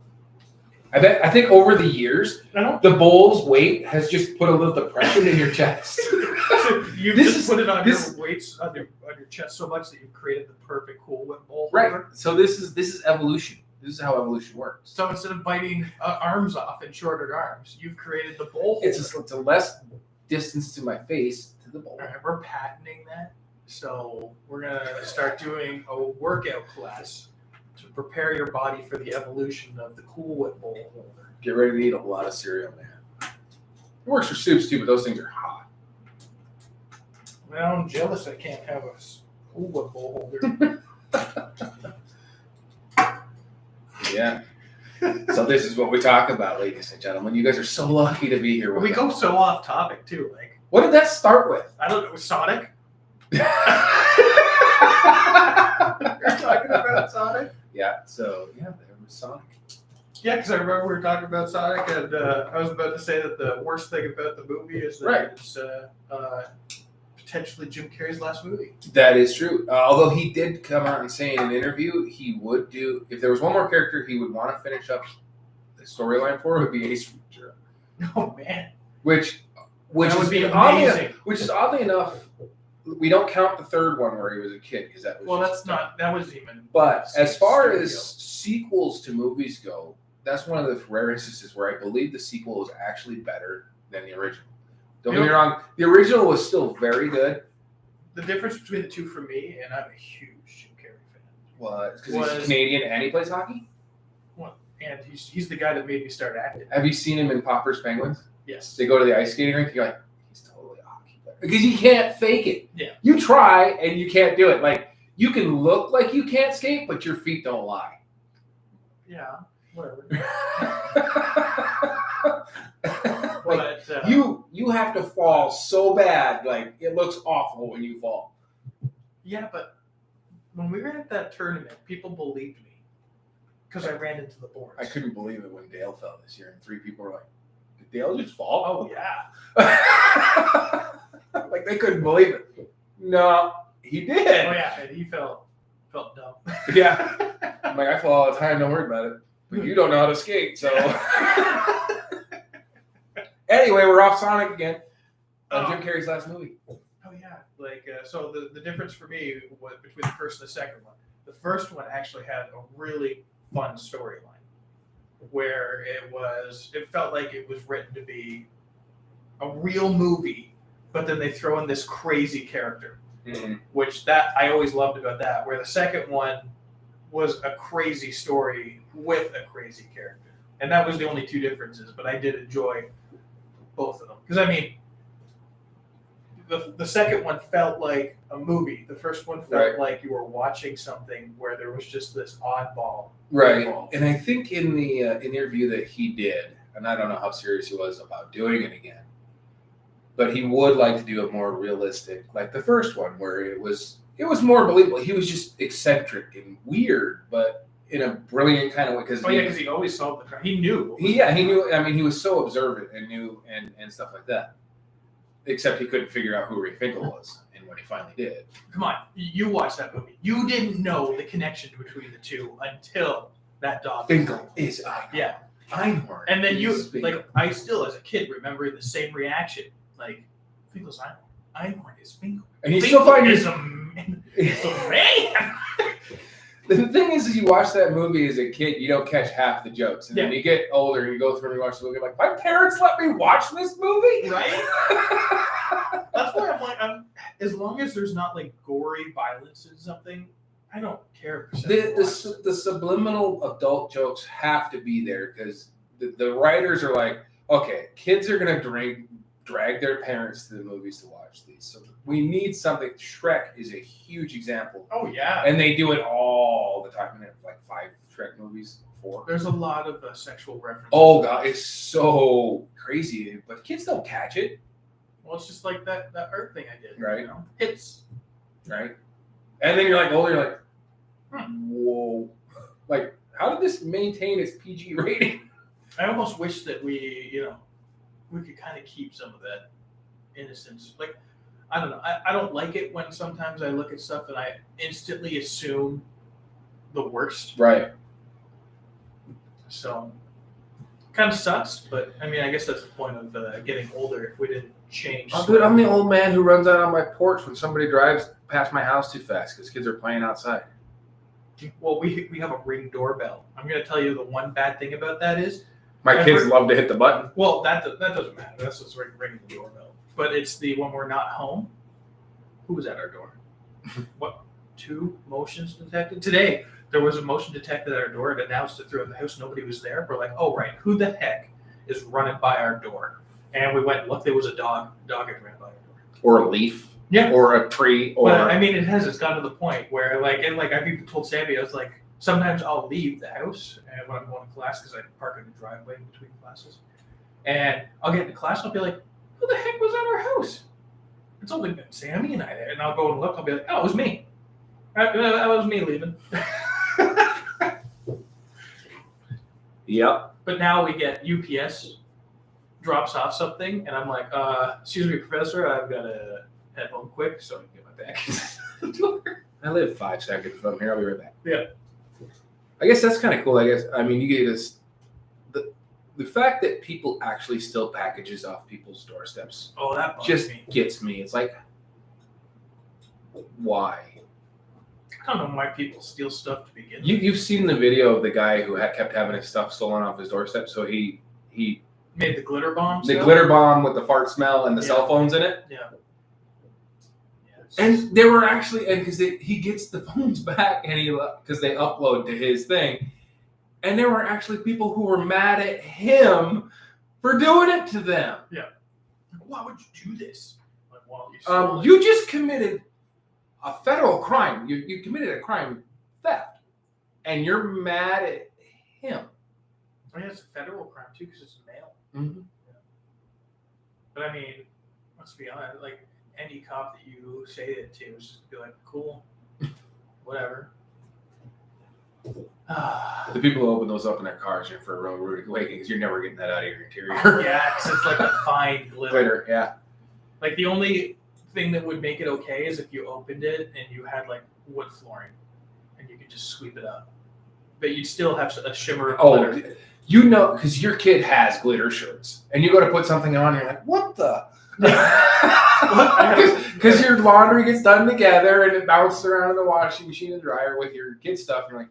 I think over the years, I don't. the bowl's weight has just put a little depression in your chest. So you just put it on your weights on your chest so much that you've created the perfect Cool Whip bowl. Right. So this is evolution. This is how evolution works. So instead of biting arms off and shorter arms, you've created the bowl. It's a less distance to my face to the bowl. All right, we're patenting that. So we're gonna start doing a workout class to prepare your body for the evolution of the Cool Whip bowl holder. Get ready to eat a lot of cereal, man. It works for soups too, but those things are hot. Well, I'm jealous I can't have a Cool Whip bowl holder. Yeah. So this is what we talk about, ladies and gentlemen. You guys are so lucky to be here with We us. go so off topic too. Like, What did that start with? I don't know, Sonic. We're talking about Sonic. Yeah. So yeah, there was Sonic. Yeah, because I remember we were talking about Sonic, and I was about to say that the worst thing about the movie is that it's potentially Jim Carrey's last movie. That is true. Although he did come out and say in an interview he would do, if there was one more character he would want to finish up the storyline for, it would be Ace Ventura. Oh man, Which that is would be amazing. Which is oddly enough, we don't count the third one where he was a kid because that was. Well, that's not. That was even. But as far studio. as sequels to movies go, that's one of the rare instances where I believe the sequel is actually better than the original. Don't get me wrong, the original was still very good. The difference between the two for me, and I'm a huge Jim Carrey fan. Well, because he's Canadian and he plays hockey. Well, and he's the guy that made me start acting. Have you seen him in Popper's Penguins? Yes. They go to the ice skating rink. You're like, he's totally a hockey player because you can't fake it. Yeah. You try and you can't do it. Like you can look like you can't skate, but your feet don't lie. Yeah. Whatever. Like, but you have to fall so bad, like it looks awful when you fall. Yeah, but when we were at that tournament, people believed me because I ran into the boards. I couldn't believe it when Dale fell this year, and 3 people were like, "Did Dale just fall?" Oh yeah. Like they couldn't believe it. No, he did. Oh yeah, and he felt dumb. Yeah. I'm like, I fall all the time. Don't worry about it. But you don't know how to skate, so. Anyway, we're off Sonic again. Jim Carrey's last movie. Oh yeah, like so the difference for me was between the first and the second one. The first one actually had a really fun storyline, where it felt like it was written to be a real movie, but then they throw in this crazy character, which that I always loved about that. Where the second one was a crazy story with a crazy character, and that was the only two differences. But I did enjoy both of them because I mean, the second one felt like a movie. The first one felt like you were watching something where there was just this oddball. Right, involved. and I think in the interview that he did, and I don't know how serious he was about doing it again, but he would like to do a more realistic, like the first one, where it was more believable. He was just eccentric and weird, but in a brilliant kind of way. Because he always solved the crime. He knew. He knew. I mean, he was so observant and knew and stuff like that. Except he couldn't figure out who Ray Finkel was, and when he finally did. Come on, you watched that movie. You didn't know the connection between the two until that dog. Finkel is Einhorn. Yeah. Einhorn. And then you, is Finkel. like, I still, as a kid, remember the same reaction. Like, Finkel's Einhorn. Einhorn is Finkel. And you Finkel still find is a man. The thing is you watch that movie as a kid, you don't catch half the jokes. And then you get older and you go through and you watch the movie, like, my parents let me watch this movie? Right? That's why I'm like, as long as there's not, like, gory violence in something, I don't care. The subliminal adult jokes have to be there because the writers are like, okay, kids are going to drag their parents to the movies to watch these. So we need something. Shrek is a huge example. Oh, yeah. And they do it all the time. And there's like 5 Shrek movies, 4. There's a lot of sexual references. Oh, God, it's so crazy. But kids don't catch it. Well, it's just like that art thing I did. Right. You know? It's. Right. And then you're like older, you're like, whoa. Like, How did this maintain its PG rating? I almost wish that we could kind of keep some of that innocence. Like, I don't know. I don't like it when sometimes I look at stuff and I instantly assume the worst. Right. So, kind of sucks, but I mean, I guess that's the point of getting older. If we didn't change. Oh, dude, I'm the old man who runs out on my porch when somebody drives past my house too fast because kids are playing outside. Well, we have a Ring doorbell. I'm going to tell you the one bad thing about that is My kids love to hit the button. well, that doesn't matter. That's what's ringing the doorbell. But it's the when we're not home. Who was at our door? What? 2 motions detected today. There was a motion detected at our door. It announced it throughout the house. Nobody was there. We're like, oh right, who the heck is running by our door? And we went and looked. There was a dog. Dog had ran by our door. Or a leaf. Yeah. Or a tree. Or But I mean, it's gotten to the point where I've even told Sammy, I was like, sometimes I'll leave the house and when I'm going to class because I park in the driveway in between classes, and I'll get into class and I'll be like, who the heck was at our house? It's only been Sammy and I there, and I'll go and look. I'll be like, oh, it was me. That was me leaving. Yep. But now we get UPS drops off something, and I'm like, excuse me, professor, I've got to head home quick so I can get my bag. I live 5 seconds from here. I'll be right back. Yeah. I guess that's kind of cool. I guess. I mean, you get this. The fact that people actually steal packages off people's doorsteps Oh, that bugs just me. gets me. It's like, why? I don't know why people steal stuff to begin with. You've seen the video of the guy who kept having his stuff stolen off his doorstep. So he Made the glitter bombs. the glitter bomb with the fart smell and the Yeah. cell phones in it. Yeah. And there were actually, and because he gets the phones back, and because they upload to his thing, and there were actually people who were mad at him for doing it to them. Like, why would you do this? Like, well, you stole it. You just committed a federal crime. You committed a crime, theft, and you're mad at him. I mean, it's a federal crime too because it's mail. Mm-hmm. But I mean, let's be honest. Like any cop that you say it to is just be like, cool, whatever. The people who open those up in their cars are for a real rude awakening because you're never getting that out of your interior. Yeah, because it's like a fine glitter. Glitter, yeah. Like the only thing that would make it okay is if you opened it and you had like wood flooring, and you could just sweep it up. But you'd still have a shimmer of glitter. You know, because your kid has glitter shirts, and you go to put something on, and you're like, what the? Because your laundry gets done together, and it bounces around in the washing machine and dryer with your kid's stuff, and you're like,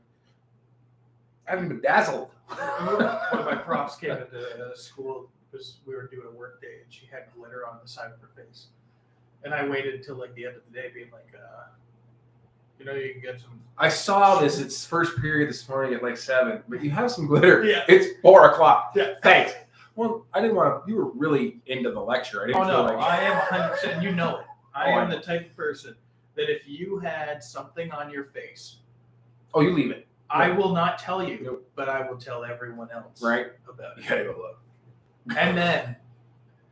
I'm bedazzled. One of my profs came into school because we were doing a work day, and she had glitter on the side of her face. And I waited until like the end of the day, being like, you can get some. I saw this. It's first period this morning at like 7, but you have some glitter. Yeah. It's 4 o'clock. Yeah. Thanks. Well, I didn't want to. You were really into the lecture. I didn't feel like. I am 100%. You know it. I I am know. the type of person that if you had something on your face, Oh, you leave it. I will not tell you, Nope. but I will tell everyone else Right. about You it. gotta go look. And then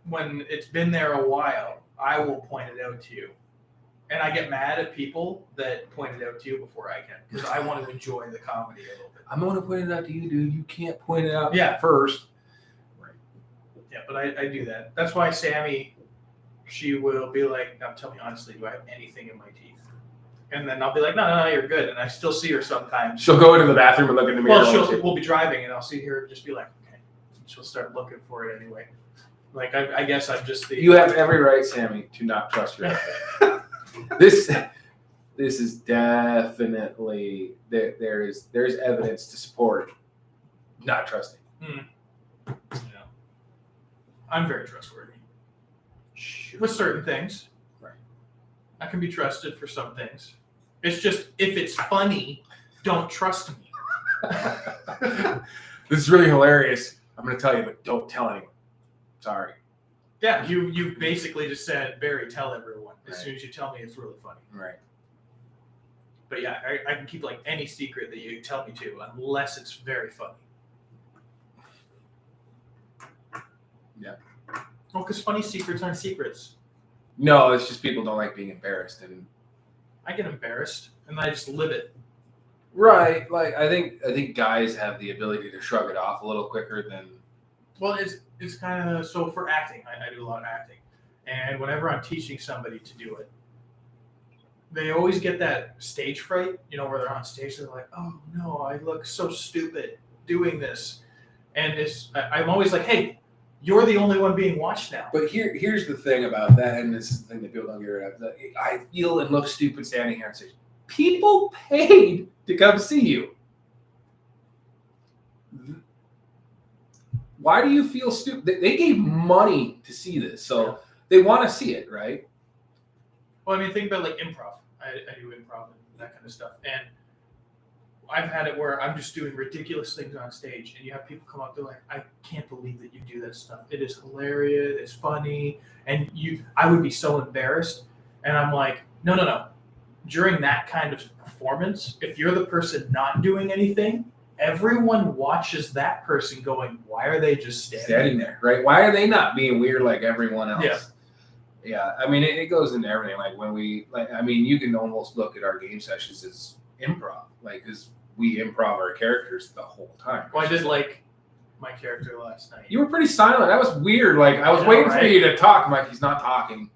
when it's been there a while, I will point it out to you. And I get mad at people that point it out to you before I can because I want to enjoy the comedy a little bit. I'm going to point it out to you, dude. You can't point it out Yeah. first. Yeah, but I do that. That's why Sammy, she will be like, now tell me honestly, do I have anything in my teeth? And then I'll be like, no, you're good. And I still see her sometimes. She'll go into the bathroom and look in the mirror. Well, we'll be driving and I'll see her just be like, okay. She'll start looking for it anyway. Like, I guess I'm just the... You have every right, Sammy, to not trust your husband. This is definitely there's evidence to support not trusting. Yeah. I'm very trustworthy. With certain things. Right. I can be trusted for some things. It's just, if it's funny, don't trust me. This is really hilarious. I'm going to tell you, but don't tell anyone. Sorry. Yeah, you basically just said, Barry, tell everyone. As Right. soon as you tell me, it's really funny. Right. But yeah, I can keep like any secret that you tell me to, unless it's very funny. Yeah. Well, because funny secrets aren't secrets. No, it's just people don't like being embarrassed, and I get embarrassed, and I just live it. Right. Like I think guys have the ability to shrug it off a little quicker than. Well, it's kind of so for acting. I do a lot of acting, and whenever I'm teaching somebody to do it, they always get that stage fright. You know, where they're on stage, they're like, "Oh no, I look so stupid doing this," and I'm always like, "Hey, you're the only one being watched now." But here's the thing about that, and this is the thing that people don't get rid of. I feel and look stupid standing here on stage. People paid to come see you. Why do you feel stupid? They gave money to see this, so they want to see it, right? Well, I mean, think about like improv. I do improv and that kind of stuff, and I've had it where I'm just doing ridiculous things on stage, and you have people come up. They're like, "I can't believe that you do that stuff. It is hilarious. It's funny." And I would be so embarrassed, and I'm like, no. During that kind of performance, if you're the person not doing anything, everyone watches that person going, "Why are they just standing there?" Right? Why are they not being weird like everyone else? Yeah. Yeah. I mean, it goes into everything. Like when you can almost look at our game sessions as improv, like because we improv our characters the whole time. Well, I did like my character last night. You were pretty silent. That was weird. Like I was waiting for you to talk. I'm like, he's not talking.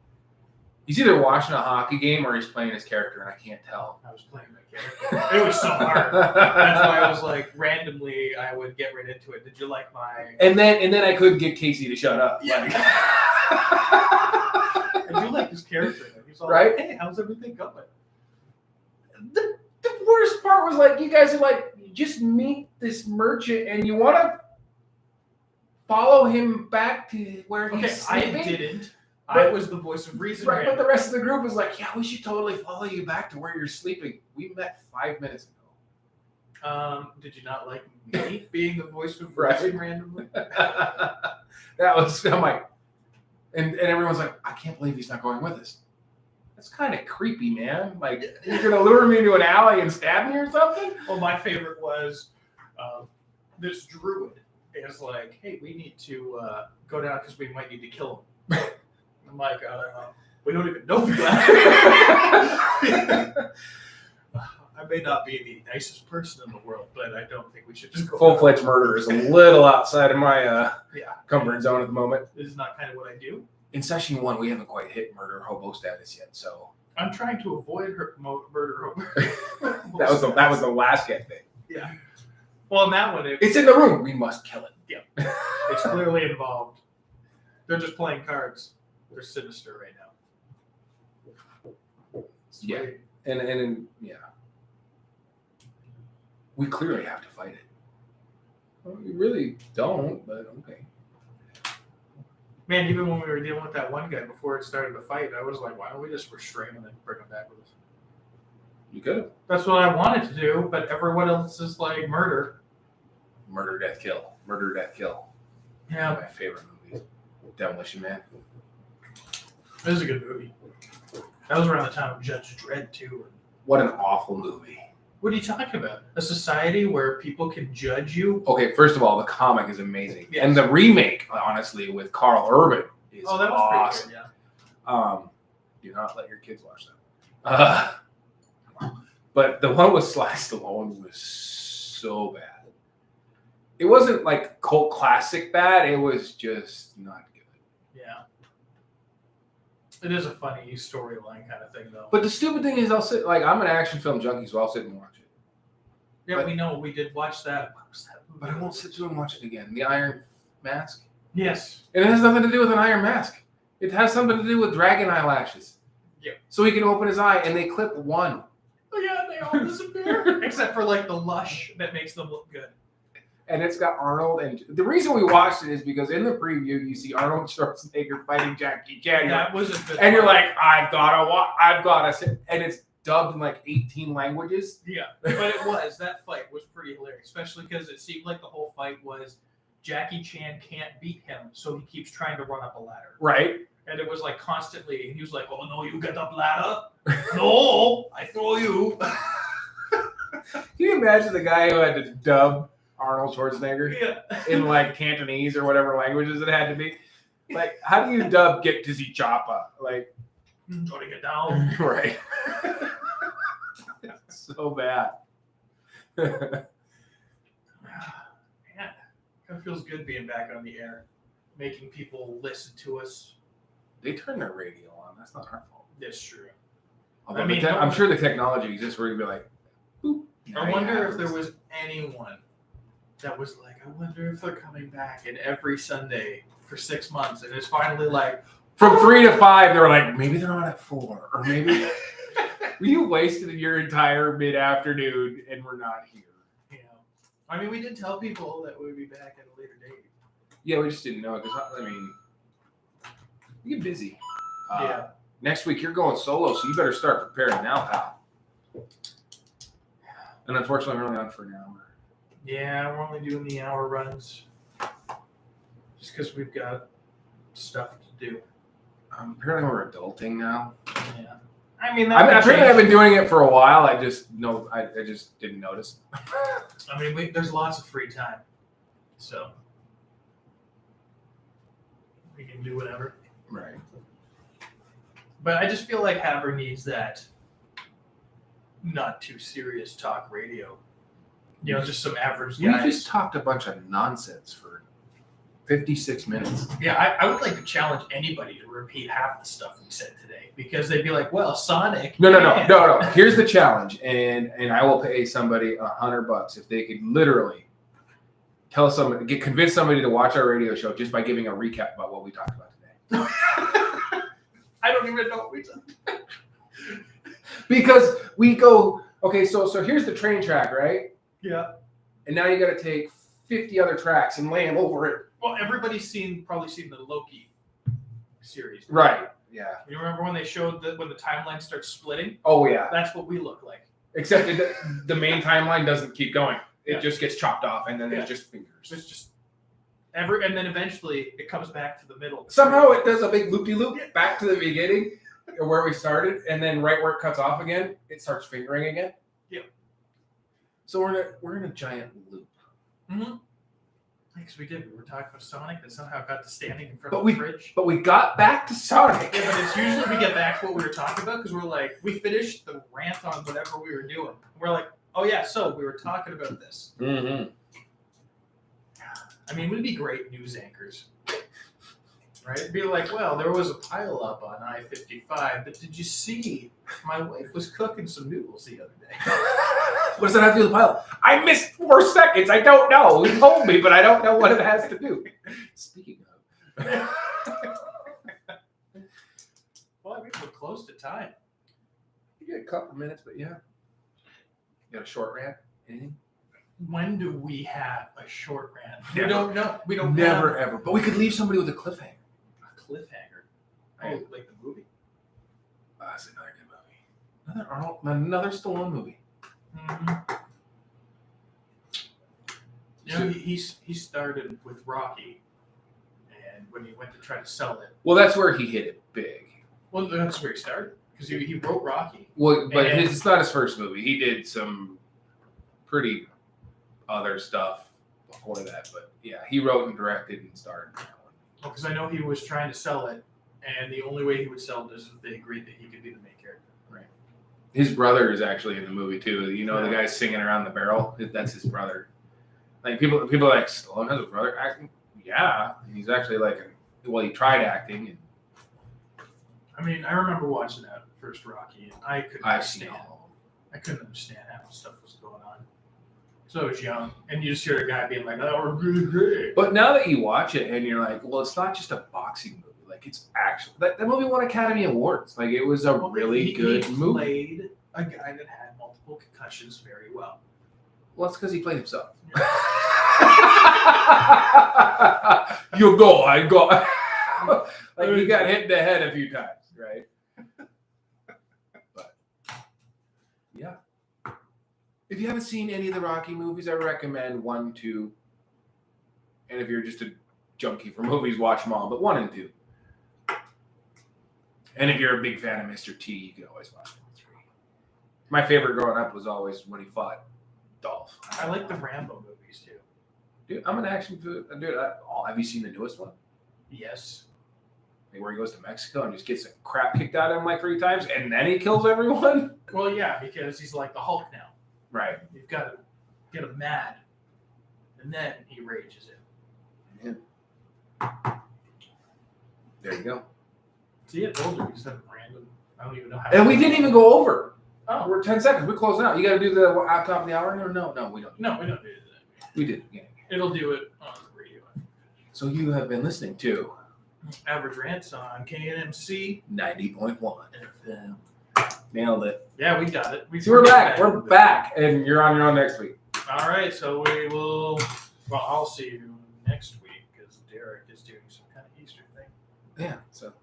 He's either watching a hockey game or he's playing his character, and I can't tell. I was playing my character. It was so hard. That's why I was like, randomly, I would get right into it. Did you like my? And then I couldn't get Casey to shut up. Yeah. Like... I do like his character. He's all right? Like, hey, how's everything going? The worst part was like, you guys are like, you just meet this merchant and you want to follow him back to where he's sleeping. I didn't. I was the voice of reason. Right, but the rest of the group was like, yeah, we should totally follow you back to where you're sleeping. We met 5 minutes ago. Did you not like me being the voice of reason randomly? That was, I'm like, and everyone's like, I can't believe he's not going with us. That's kind of creepy, man. Like, you're going to lure me into an alley and stab me or something? Well, my favorite was this druid is like, hey, we need to go down because we might need to kill him. I'm like, we don't even know that. I may not be the nicest person in the world, but I don't think we should just go. Full-fledged murder is a little outside of my comfort zone at the moment. This is not kind of what I do. In session 1, we haven't quite hit murder hobo status yet, so I'm trying to avoid murder hobo. that was the last get thing. Yeah. Well, in that one, it's in the room. We must kill it. Yeah. It's clearly involved. They're just playing cards. They're sinister right now. Yeah. And yeah. We clearly have to fight it. Well, we really don't, but okay. Man, even when we were dealing with that one guy before it started the fight, I was like, why don't we just restrain him and bring him back with us? You could have. That's what I wanted to do, but everyone else is like murder. Murder, death, kill. Murder, death, kill. Yeah. My favorite movies. Demolition Man. It was a good movie. That was around the time of Judge Dredd, too. What an awful movie. What are you talking about? A society where people can judge you? Okay, first of all, the comic is amazing. Yes. And the remake, honestly, with Carl Urban is that was awesome. pretty good, yeah. Do not let your kids watch that. But the one with Sly Stallone was so bad. It wasn't like cult classic bad. It was just not good. Yeah. It is a funny storyline kind of thing, though. But the stupid thing is, I'm an action film junkie, so I'll sit and watch it. Yeah, but, we know. We did watch that. What was that movie? But I won't sit through and watch it again. The Iron Mask. Yes. And it has nothing to do with an iron mask. It has something to do with dragon eyelashes. Yeah. So he can open his eye, and they clip one. Oh, yeah, they all disappear. Except for, like, the lush that makes them look good. And it's got Arnold. And the reason we watched it is because in the preview, you see Arnold Schwarzenegger fighting Jackie Chan. That was a good and you're like, I've got to sit. And it's dubbed in like 18 languages. Yeah, but it was. That fight was pretty hilarious, especially because it seemed like the whole fight was Jackie Chan can't beat him, so he keeps trying to run up a ladder. Right. And it was like constantly, and he was like, oh, no, you get up ladder. No, I throw you. Can you imagine the guy who had to dub Arnold Schwarzenegger in like Cantonese or whatever languages it had to be? Like, how do you dub Get Dizzy Choppa? Like, trying to get down. Right. So bad. Man, kind of feels good being back on the air, making people listen to us. They turn their radio on. That's not our fault. That's true. Although I mean, I'm sure the technology exists where you'd be like, boop. I wonder if there was anyone that was like, I wonder if they're coming back and every Sunday for 6 months, and it's finally like from 3 to 5, they were like, maybe they're on at 4, or maybe you wasted your entire mid-afternoon and we're not here. you know. I mean, we did tell people that we'd be back at a later date. Yeah, we just didn't know because I mean, you get busy. Yeah. Next week you're going solo, so you better start preparing now, pal. And unfortunately, we're only on for an hour. Yeah, we're only doing the hour runs just because we've got stuff to do. Apparently, we're adulting now. Yeah. I mean, apparently, I've been doing it for a while. I just didn't notice. I mean, there's lots of free time, so we can do whatever. Right. But I just feel like Haver needs that not too serious talk radio. You know, just some average guys. We just talked a bunch of nonsense for 56 minutes. Yeah, I would like to challenge anybody to repeat half the stuff we said today because they'd be like, "Well, Sonic." No. Here's the challenge, and I will pay somebody $100 if they could literally convince somebody to watch our radio show just by giving a recap about what we talked about today. I don't even know what we talked about. Because we go, okay, so here's the train track, right? Yeah. And now you got to take 50 other tracks and lay them over it. Well, everybody's probably seen the Loki series. Right. Yeah. You remember when they showed when the timeline starts splitting? Oh yeah. That's what we look like. Except the main timeline doesn't keep going. It Yeah. just gets chopped off, and then Yeah. it's just fingers. It's just and then eventually it comes back to the middle. Somehow it does a big loop-de-loop back to the beginning where we started, and then right where it cuts off again, it starts fingering again. Yeah. So we're in a giant loop. Mm-hmm. Because we were talking about Sonic, that somehow got to standing in front of the fridge. But we got back to Sonic. Yeah, but it's usually we get back to what we were talking about because we're like, we finished the rant on whatever we were doing. We're like, oh yeah, so we were talking about this. Mm-hmm. I mean, we'd be great news anchors. Right? It'd be like, well, there was a pile up on I-55, but did you see my wife was cooking some noodles the other day? What does that have to do with the pilot? I missed 4 seconds. I don't know. He told me, but I don't know what it has to do. Speaking of. Well, I mean, we're close to time. You get a couple minutes, but yeah. You got a short rant? Anything? When do we have a short rant? Never. We don't know. We don't Never, have ever. But we could leave somebody with a cliffhanger. a cliffhanger. Oh, like the movie? That's another good movie. Another Stallone movie. Mm-hmm. You know, he started with Rocky, and when he went to try to sell it, Well, that's where he hit it big. well, that's where he started because he wrote Rocky. Well, but And- it's not his first movie. He did some pretty other stuff before that. But yeah, he wrote and directed and starred in that one. Because I know he was trying to sell it, and the only way he would sell it is if they agreed that he could be the main character. Right. His brother is actually in the movie too. You know, the Yeah. guy singing around the barrel. That's his brother. Like people are like, Stallone has a brother acting. Yeah, and he's actually he tried acting. And I mean, I remember watching that first Rocky, and I couldn't I've seen understand. all I couldn't understand how stuff was going on. So I was young, and you just hear a guy being like, "Oh, we're really great." But now that you watch it and you're like, well, it's not just a boxing movie. Like it's actually that movie won Academy Awards. Like it was a really good he movie. Played a guy that had multiple concussions very well. Well, that's because he played himself. You go, I go. Like he got hit in the head a few times, right? But yeah. If you haven't seen any of the Rocky movies, I recommend 1, 2. And if you're just a junkie for movies, watch them all, but 1 and 2. And if you're a big fan of Mr. T, you can always watch 3. My favorite growing up was always when he fought Dolph. I like the Rambo movies too. Dude, I'm an action dude. Have you seen the newest one? Yes. Like where he goes to Mexico and just gets the crap kicked out of him like 3 times, and then he kills everyone. Well, yeah, because he's like the Hulk now. Right. You've got to get him mad, and then he rages it. There you go. See, I told you we said random. I don't even know how. And we didn't even go over. Oh, We're 10 seconds. We're closing out. You got to do the top of the hour? No, we don't. no, we don't do that. We did. Yeah. It'll do it on the radio. So you have been listening to Average Rants on KNMC 90.1 FM. Nailed it. Yeah, we got it. So we're back. We're back. And you're on your own next week. All right, so we will. Well, I'll see you next week because Derek is doing some kind of Easter thing. Yeah. So